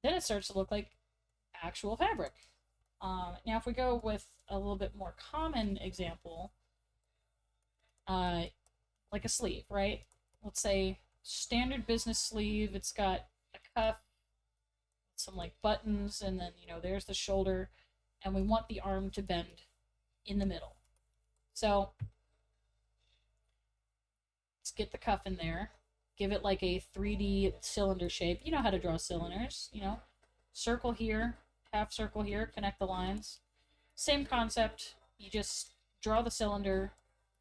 Then it starts to look like actual fabric. Now if we go with a little bit more common example, like a sleeve, right? Let's say standard business sleeve, it's got a cuff, some like buttons, and then, you know, there's the shoulder, and we want the arm to bend in the middle. So let's get the cuff in there, give it like a 3D cylinder shape. You know how to draw cylinders, you know, circle here, half circle here, connect the lines. Same concept, you just draw the cylinder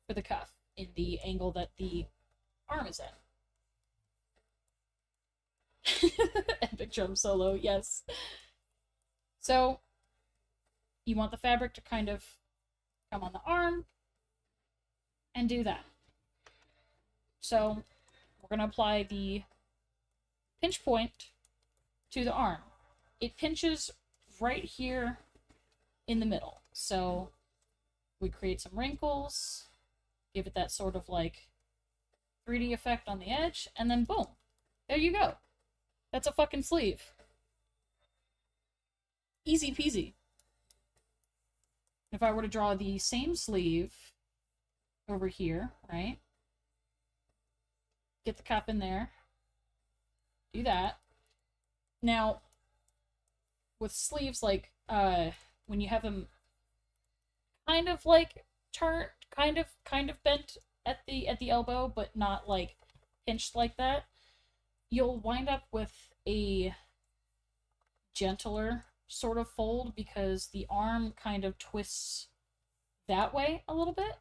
for the cuff in the angle that the arm is in. Epic drum solo, yes. So you want the fabric to kind of come on the arm and do that. So we're going to apply the pinch point to the arm. It pinches right here in the middle. So we create some wrinkles, give it that sort of like 3D effect on the edge, and then boom, there you go. That's a fucking sleeve. Easy peasy. If I were to draw the same sleeve over here, right? Get the cuff in there. Do that. Now, with sleeves, like, when you have them kind of like turned, kind of bent at the elbow, but not like pinched like that, you'll wind up with a gentler sort of fold because the arm kind of twists that way a little bit,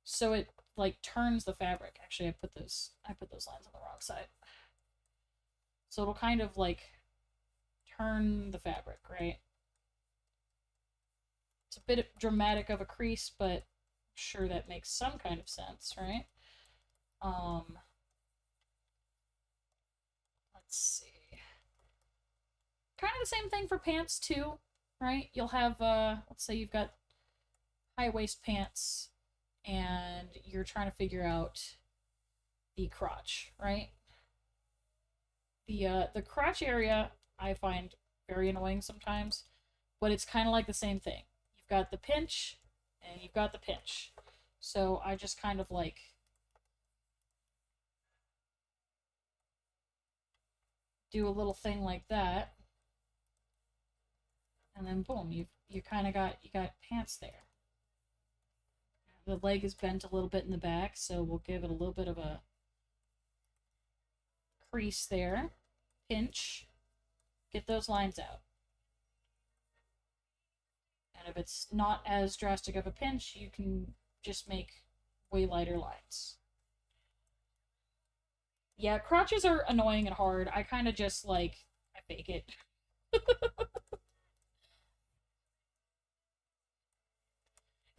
so it like turns the fabric. Actually, I put those lines on the wrong side, so it'll kind of like turn the fabric, right? It's a bit dramatic of a crease, but I'm sure that makes some kind of sense, right? Let's see. Kind of the same thing for pants too, right? You'll have, let's say you've got high waist pants and you're trying to figure out the crotch, right? The crotch area I find very annoying sometimes, but it's kind of like the same thing. You've got the pinch and you've got the pinch. So I just kind of like do a little thing like that, and then boom, you kind of got pants there. The leg is bent a little bit in the back, so we'll give it a little bit of a crease there. Pinch, get those lines out. And if it's not as drastic of a pinch, you can just make way lighter lines. Yeah, crotches are annoying and hard. I kind of just, like, I fake it.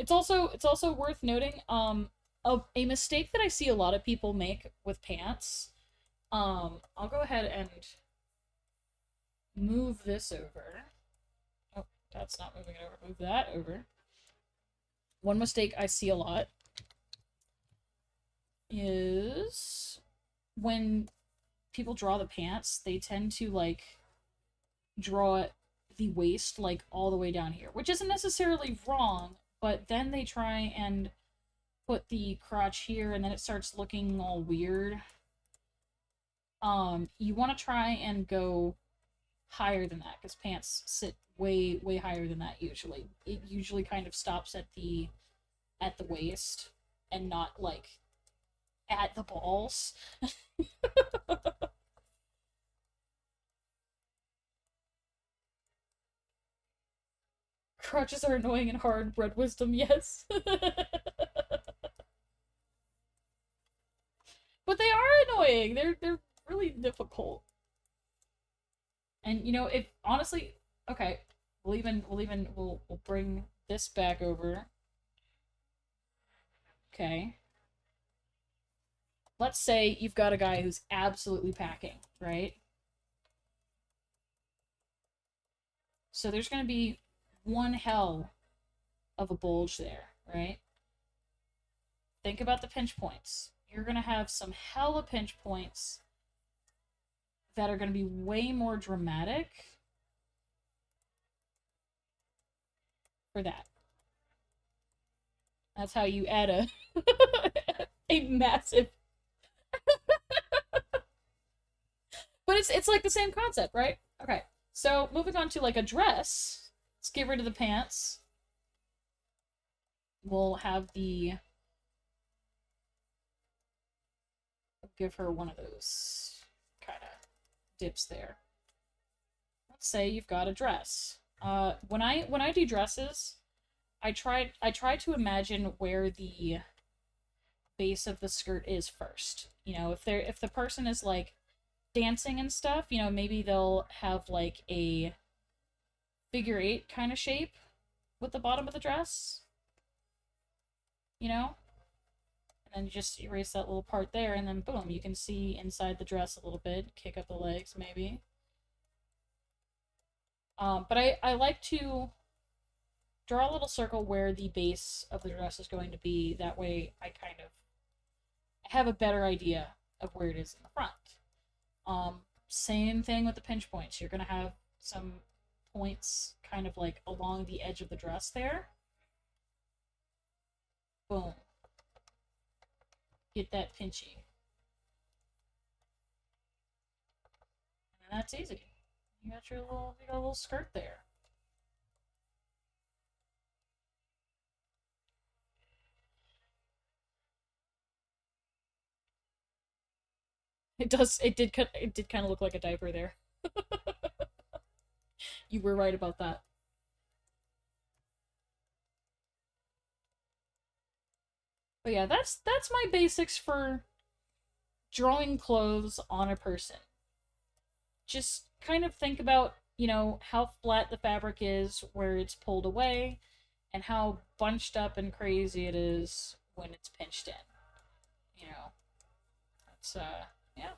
It's also worth noting, a mistake that I see a lot of people make with pants. I'll go ahead and move this over. Oh, that's not moving it over. Move that over. One mistake I see a lot is when people draw the pants, they tend to, like, draw the waist, like, all the way down here, which isn't necessarily wrong, but then they try and put the crotch here, and then it starts looking all weird. You want to try and go higher than that, because pants sit way, way higher than that usually. It usually kind of stops at the waist, and not, like, at the balls. Crotches are annoying and hard. Bread wisdom, yes. But they are annoying. They're really difficult. And you know, if honestly, okay, we'll bring this back over. Okay. Let's say you've got a guy who's absolutely packing, right? So there's going to be one hell of a bulge there, right? Think about the pinch points. You're going to have some hella pinch points that are going to be way more dramatic for that. That's how you add a a massive. But it's like the same concept, right? Okay. So moving on to like a dress. Let's get rid of the pants. We'll have the give her one of those kind of dips there. Let's say you've got a dress. When I do dresses, I try to imagine where the base of the skirt is first. You know, if the person is like dancing and stuff, you know, maybe they'll have like a figure eight kind of shape with the bottom of the dress. You know? And then you just erase that little part there, and then boom, you can see inside the dress a little bit, kick up the legs maybe. But I like to draw a little circle where the base of the dress is going to be. That way I kind of have a better idea of where it is in the front. Same thing with the pinch points. You're going to have some points kind of like along the edge of the dress there. Boom. Get that pinchy. And that's easy. You got your little skirt there. It did kind of look like a diaper there. You were right about that. But yeah, that's my basics for drawing clothes on a person. Just kind of think about, you know, how flat the fabric is where it's pulled away, and how bunched up and crazy it is when it's pinched in. You know, that's yeah.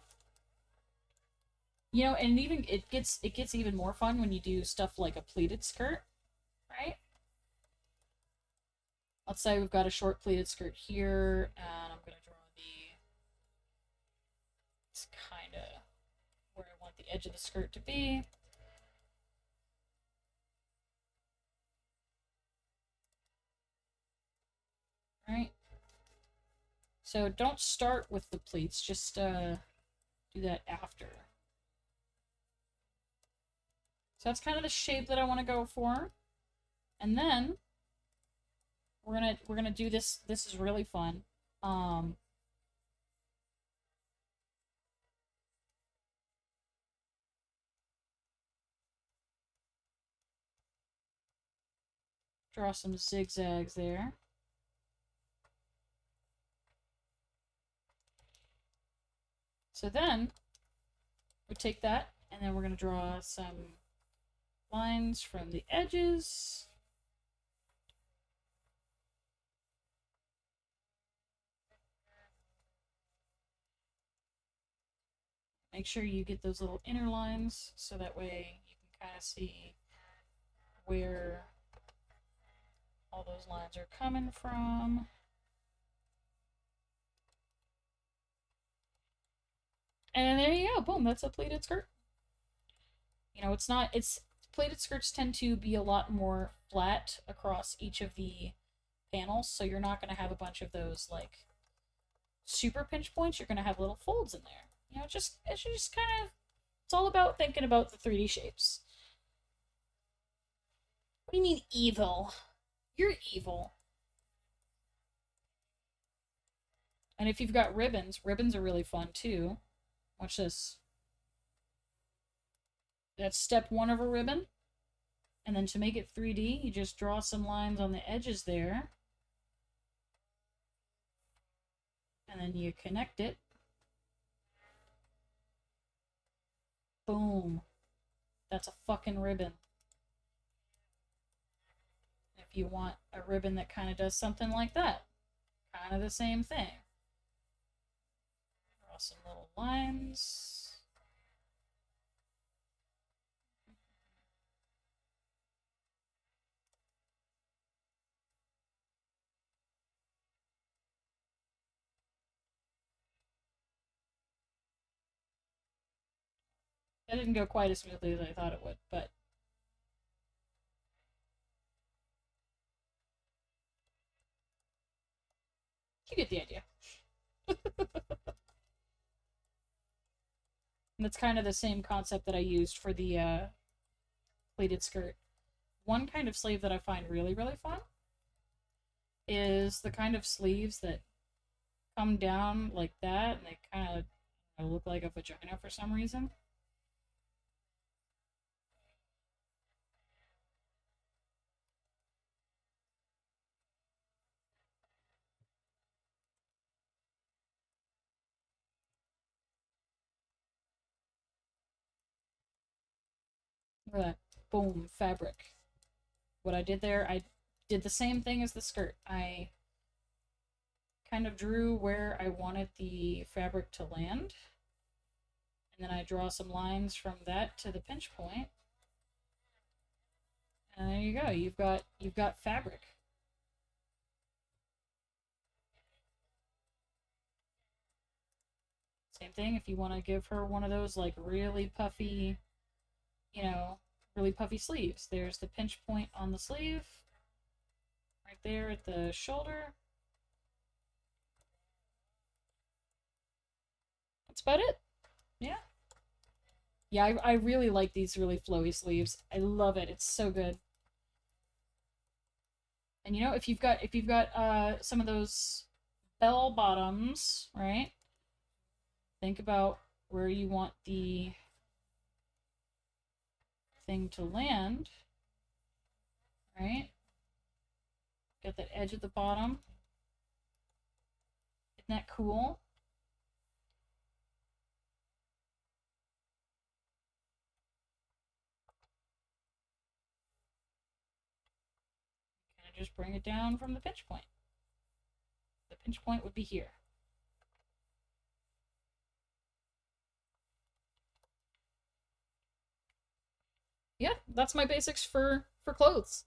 You know, and even it gets even more fun when you do stuff like a pleated skirt, right? Let's say we've got a short pleated skirt here, and I'm gonna draw it's kind of where I want the edge of the skirt to be. Right? So don't start with the pleats, just do that after. So that's kind of the shape that I want to go for. And then we're gonna do this. This is really fun. Draw some zigzags there. So then we take that, and then we're gonna draw some lines from the edges. Make sure you get those little inner lines so that way you can kind of see where all those lines are coming from. And there you go. Boom, that's a pleated skirt. You know, pleated skirts tend to be a lot more flat across each of the panels, so you're not going to have a bunch of those, like, super pinch points. You're going to have little folds in there. You know, it's just kind of, it's all about thinking about the 3D shapes. What do you mean evil? You're evil. And if you've got ribbons are really fun too. Watch this. That's step 1 of a ribbon. And then to make it 3D, you just draw some lines on the edges there. And then you connect it. Boom. That's a fucking ribbon. If you want a ribbon that kind of does something like that, kind of the same thing. Draw some little lines. That didn't go quite as smoothly as I thought it would, but you get the idea. And that's kind of the same concept that I used for the pleated skirt. One kind of sleeve that I find really, really fun is the kind of sleeves that come down like that, and they kind of look like a vagina for some reason. Look at that. Boom, fabric. What I did there, I did the same thing as the skirt. I kind of drew where I wanted the fabric to land. And then I draw some lines from that to the pinch point. And there you go. You've got fabric. Same thing if you want to give her one of those like really puffy, you know, really puffy sleeves. There's the pinch point on the sleeve. Right there at the shoulder. That's about it. Yeah. Yeah, I really like these really flowy sleeves. I love it. It's so good. And you know, if you've got some of those bell bottoms, right? Think about where you want the thing to land, right? Got that edge at the bottom. Isn't that cool? Kind of just bring it down from the pinch point. The pinch point would be here. Yeah, that's my basics for clothes.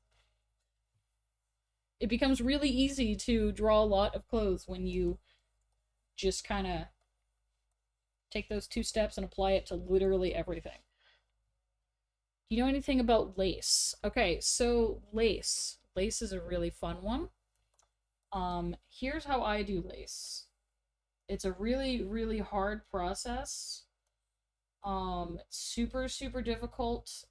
It becomes really easy to draw a lot of clothes when you just kind of take those 2 steps and apply it to literally everything. Do you know anything about lace? Okay, so lace. Lace is a really fun one. Here's how I do lace. It's a really, really hard process. Super, super difficult.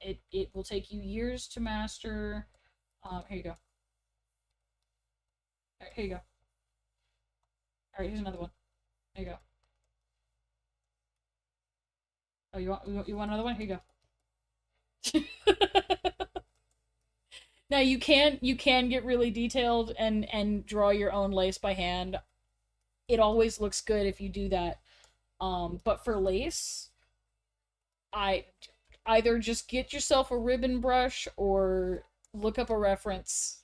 It will take you years to master. Here you go. Alright, here you go. Alright, here's another one. There you go. Oh, you want another one? Here you go. Now you can get really detailed and draw your own lace by hand. It always looks good if you do that. But for lace, I either just get yourself a ribbon brush or look up a reference.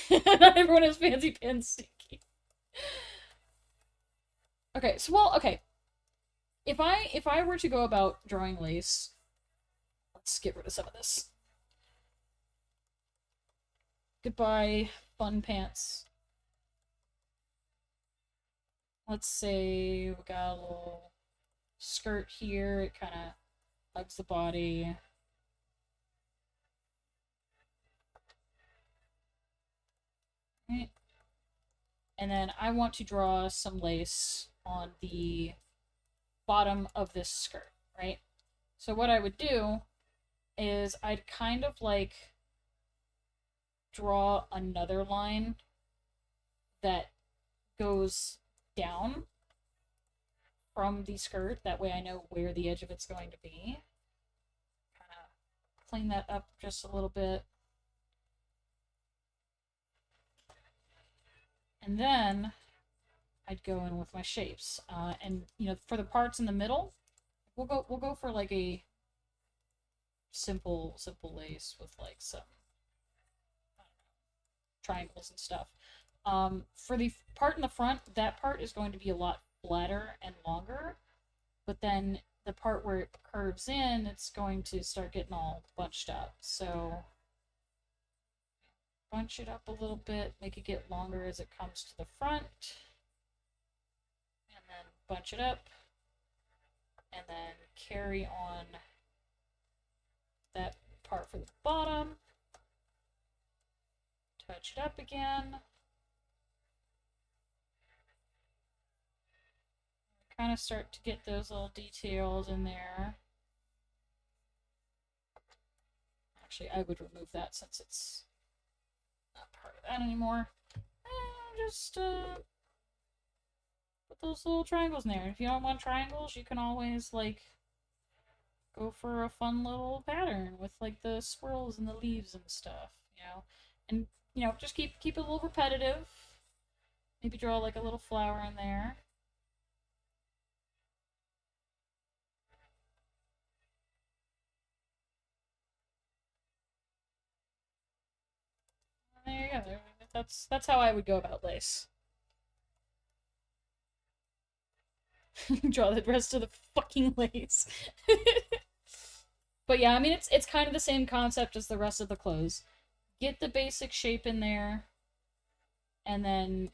Not everyone has fancy pins, Stinky. Okay, so okay. If I were to go about drawing lace, let's get rid of some of this. Goodbye, fun pants. Let's say we got a little skirt here. It kind of hugs the body. Right. And then I want to draw some lace on the bottom of this skirt, right? So what I would do is I'd kind of like draw another line that goes down from the skirt. That way I know where the edge of it's going to be. Kind of clean that up just a little bit. And then I'd go in with my shapes. And you know, for the parts in the middle, we'll go for like a simple lace with like some triangles and stuff. For the part in the front, that part is going to be a lot flatter and longer, but then the part where it curves in, it's going to start getting all bunched up. So bunch it up a little bit, make it get longer as it comes to the front, and then bunch it up, and then carry on that part for the bottom, touch it up again, kind of start to get those little details in there. Actually, I would remove that since it's not part of that anymore. And just put those little triangles in there. If you don't want triangles, you can always like go for a fun little pattern with like the swirls and the leaves and stuff, you know. And you know, just keep it a little repetitive. Maybe draw like a little flower in there. And there you go. That's how I would go about lace. Draw the rest of the fucking lace. But yeah, I mean it's kind of the same concept as the rest of the clothes. Get the basic shape in there, and then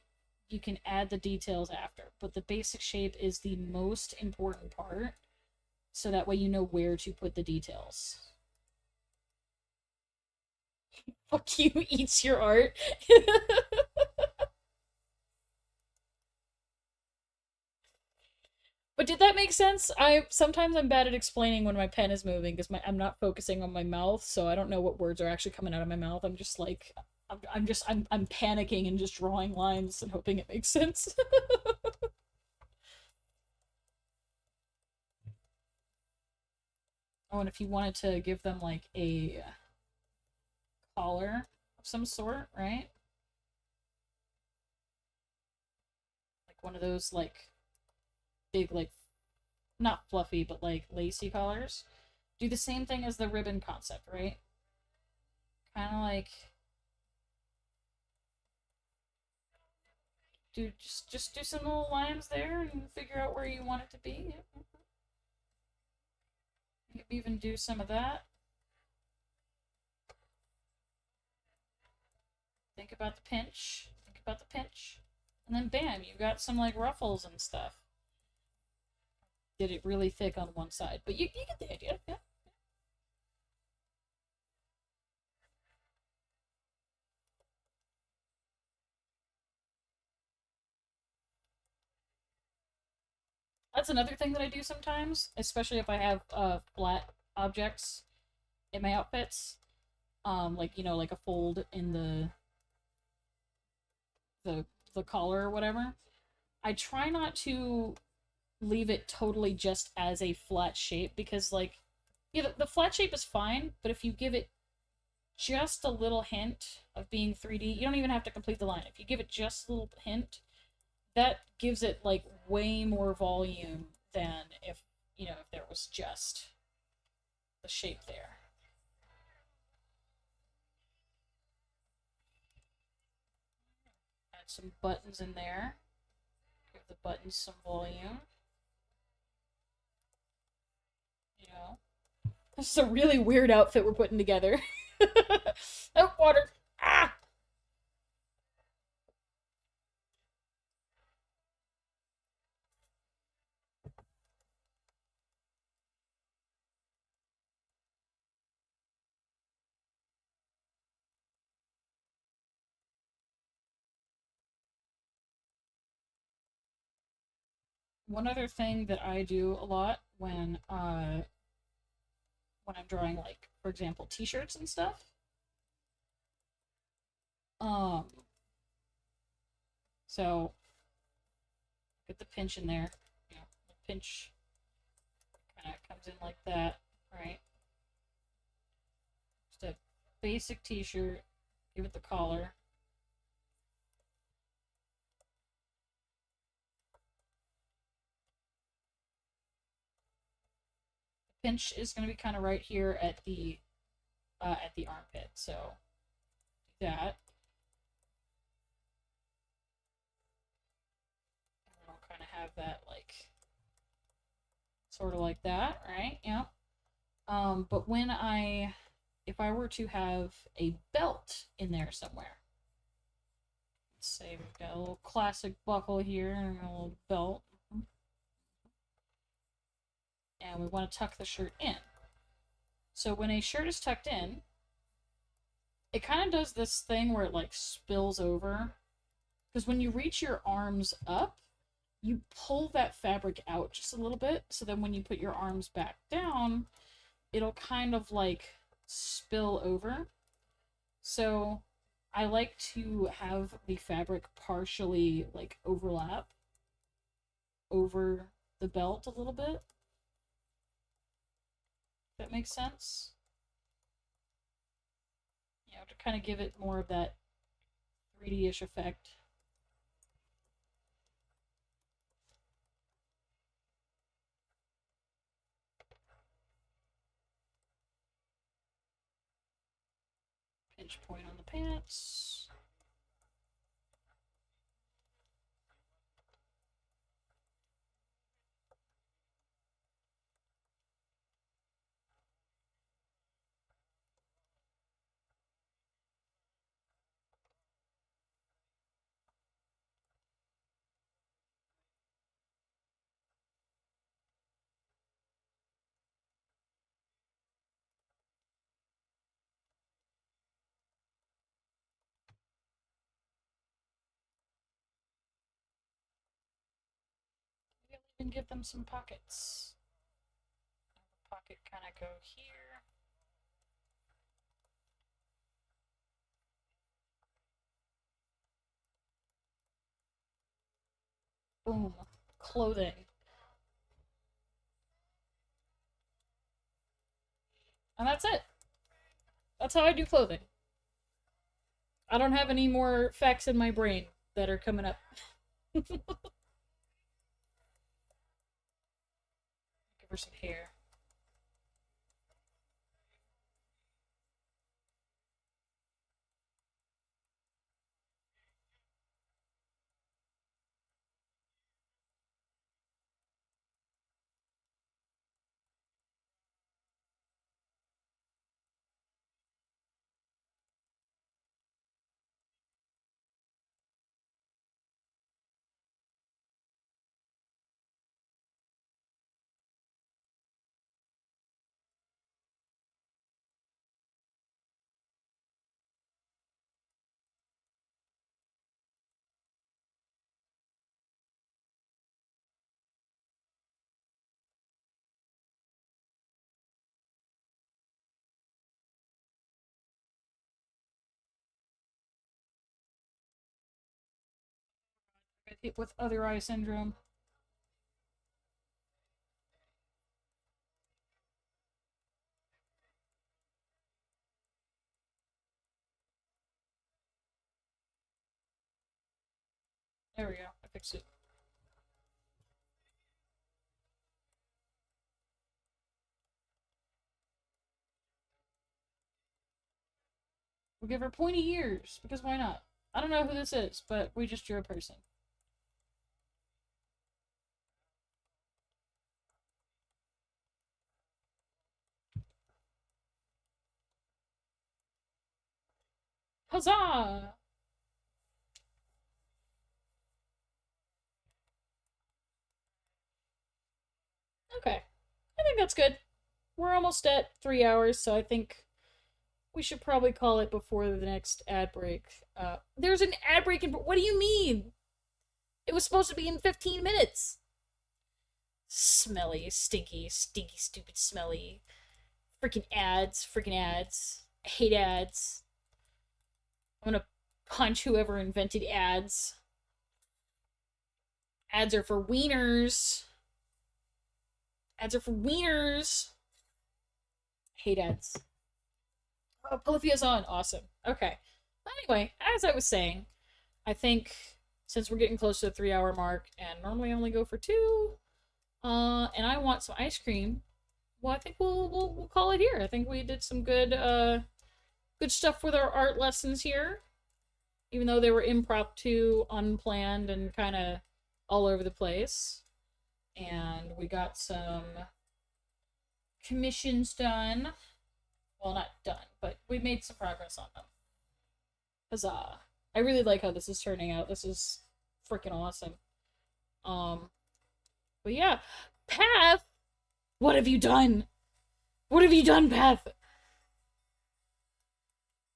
you can add the details after. But the basic shape is the most important part, so that way you know where to put the details. Fuck you, eats your art. But did that make sense? I'm bad at explaining when my pen is moving because I'm not focusing on my mouth, so I don't know what words are actually coming out of my mouth. I'm just like I'm panicking and just drawing lines and hoping it makes sense. Oh, and if you wanted to give them like a collar of some sort, right? Like one of those like big like not fluffy but like lacy collars. Do the same thing as the ribbon concept, right? Kind of like just do some little lines there and figure out where you want it to be. You can even do some of that. Think about the pinch. Think about the pinch. And then bam, you got some like ruffles and stuff. Did it really thick on one side. But you get the idea, yeah. That's another thing that I do sometimes, especially if I have flat objects in my outfits. Like, you know, like a fold in the collar or whatever. I try not to leave it totally just as a flat shape because like yeah, the flat shape is fine, but if you give it just a little hint of being 3D, you don't even have to complete the line. If you give it just a little hint, that gives it like way more volume than if, you know, if there was just the shape there. Add some buttons in there. Give the buttons some volume. You know? This is a really weird outfit we're putting together. Oh, water! Ah! One other thing that I do a lot when I'm drawing, like, for example, t-shirts and stuff. Um, so get the pinch in there. You know, the pinch kind of comes in like that, right? Just a basic t-shirt. Give it the collar. The pinch is going to be kind of right here at the armpit. So do that. And then I'll kind of have that like sort of like that, right? Yeah. But if I were to have a belt in there somewhere, let's say we've got a little classic buckle here and a little belt, and we want to tuck the shirt in. So when a shirt is tucked in, it kind of does this thing where it like spills over, because when you reach your arms up, you pull that fabric out just a little bit, so then when you put your arms back down, it'll kind of like spill over. So I like to have the fabric partially like overlap over the belt a little bit. That makes sense? You know, to kind of give it more of that 3D-ish effect. Pinch point on the pants. Maybe I'll even give them some pockets. The pocket kind of go here. Boom. Clothing. And that's it. That's how I do clothing. I don't have any more facts in my brain that are coming up. Give her some hair. With other eye syndrome. There we go. I fixed it. We'll give her pointy ears, because why not? I don't know who this is, but we just drew a person. Huzzah! Okay. I think that's good. We're almost at 3 hours, so I think we should probably call it before the next ad break. There's an ad break in... What do you mean? It was supposed to be in 15 minutes. Smelly, stinky, stupid, smelly. Freaking ads. I hate ads. I'm gonna punch whoever invented ads. Ads are for wieners. Ads are for wieners. Hate ads. Oh, Polyphia's on. Awesome. Okay. Anyway, as I was saying, I think since we're getting close to the 3 hour mark, and normally I only go for 2, and I want some ice cream, well, I think we'll call it here. I think we did some good stuff with our art lessons here, even though they were impromptu, unplanned, and kind of all over the place. And we got some commissions done. Well, not done, but we made some progress on them. Huzzah. I really like how this is turning out. This is freaking awesome. But yeah. Path! What have you done? What have you done, Path?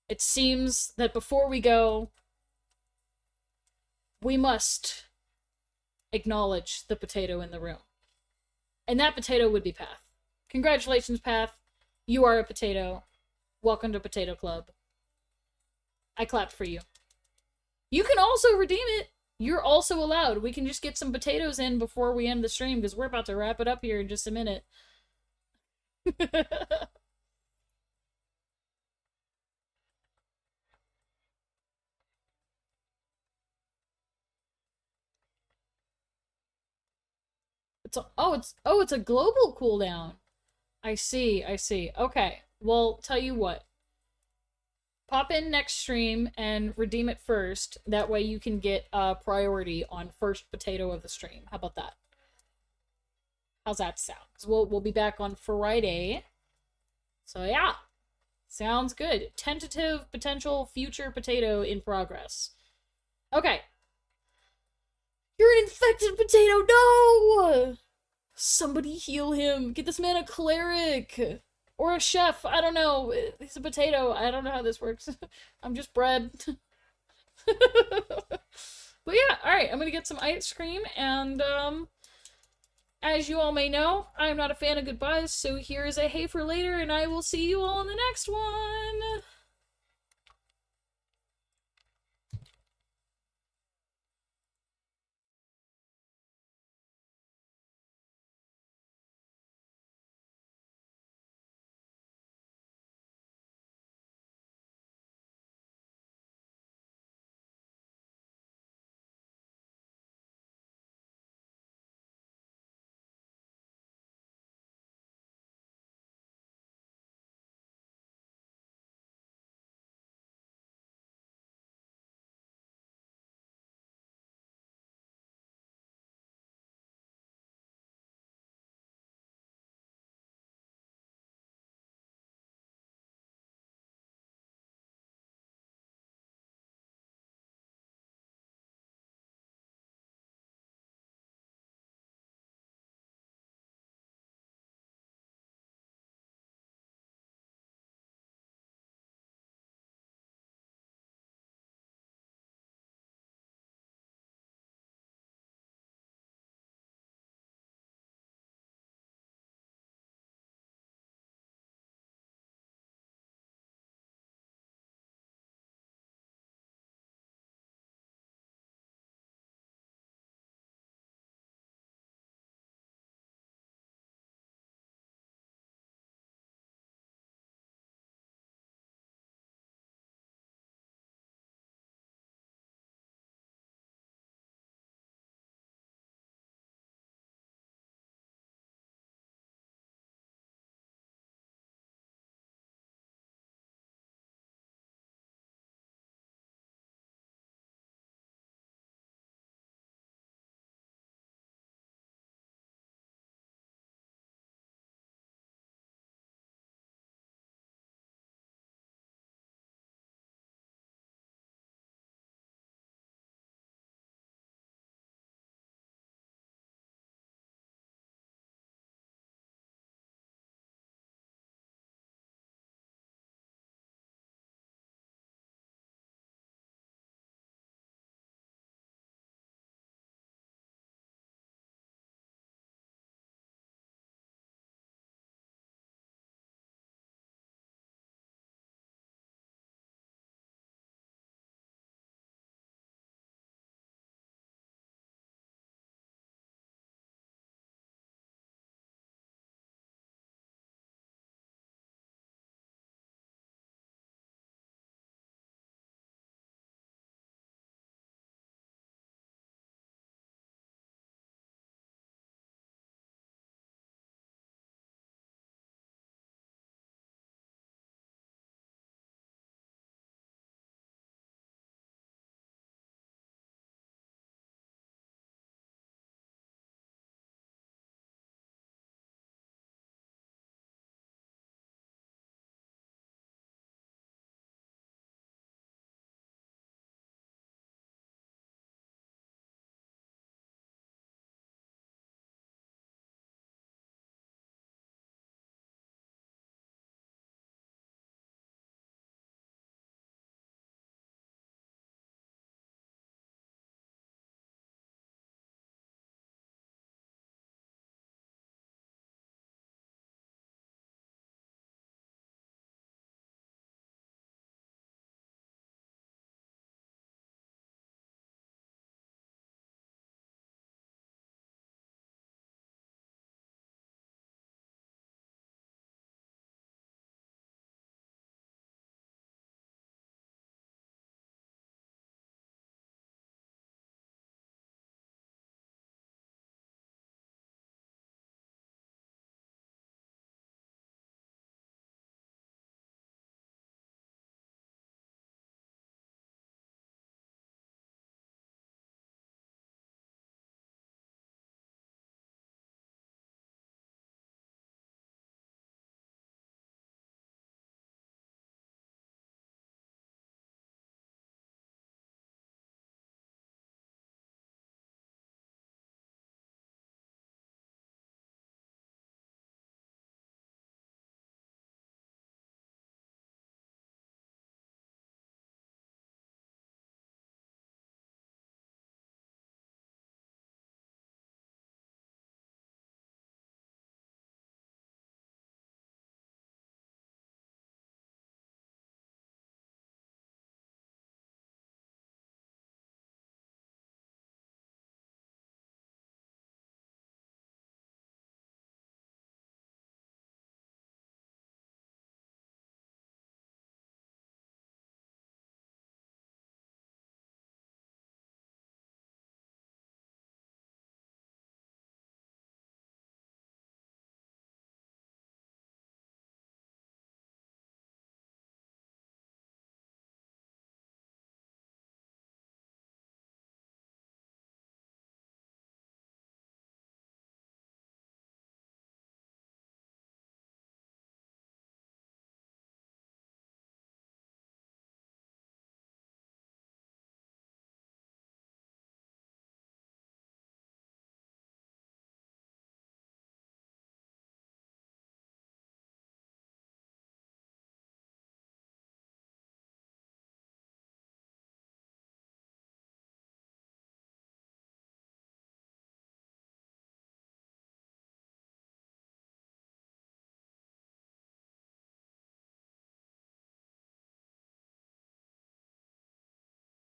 It seems that before we go, we must acknowledge the potato in the room. And that potato would be Path. Congratulations, Path. You are a potato. Welcome to Potato Club. I clapped for you. You can also redeem it. You're also allowed. We can just get some potatoes in before we end the stream, because we're about to wrap it up here in just a minute. It's a global cooldown. I see. Okay. Well, tell you what. Pop in next stream and redeem it first. That way you can get priority on first potato of the stream. How about that? How's that sound? 'Cause we'll be back on Friday. So yeah. Sounds good. Tentative potential future potato in progress. Okay. You're an infected potato! No! Somebody heal him. Get this man a cleric. Or a chef. I don't know. He's a potato. I don't know how this works. I'm just bread. But yeah, alright. I'm gonna get some ice cream. And, as you all may know, I'm not a fan of goodbyes. So here's a hey for later. And I will see you all in the next one.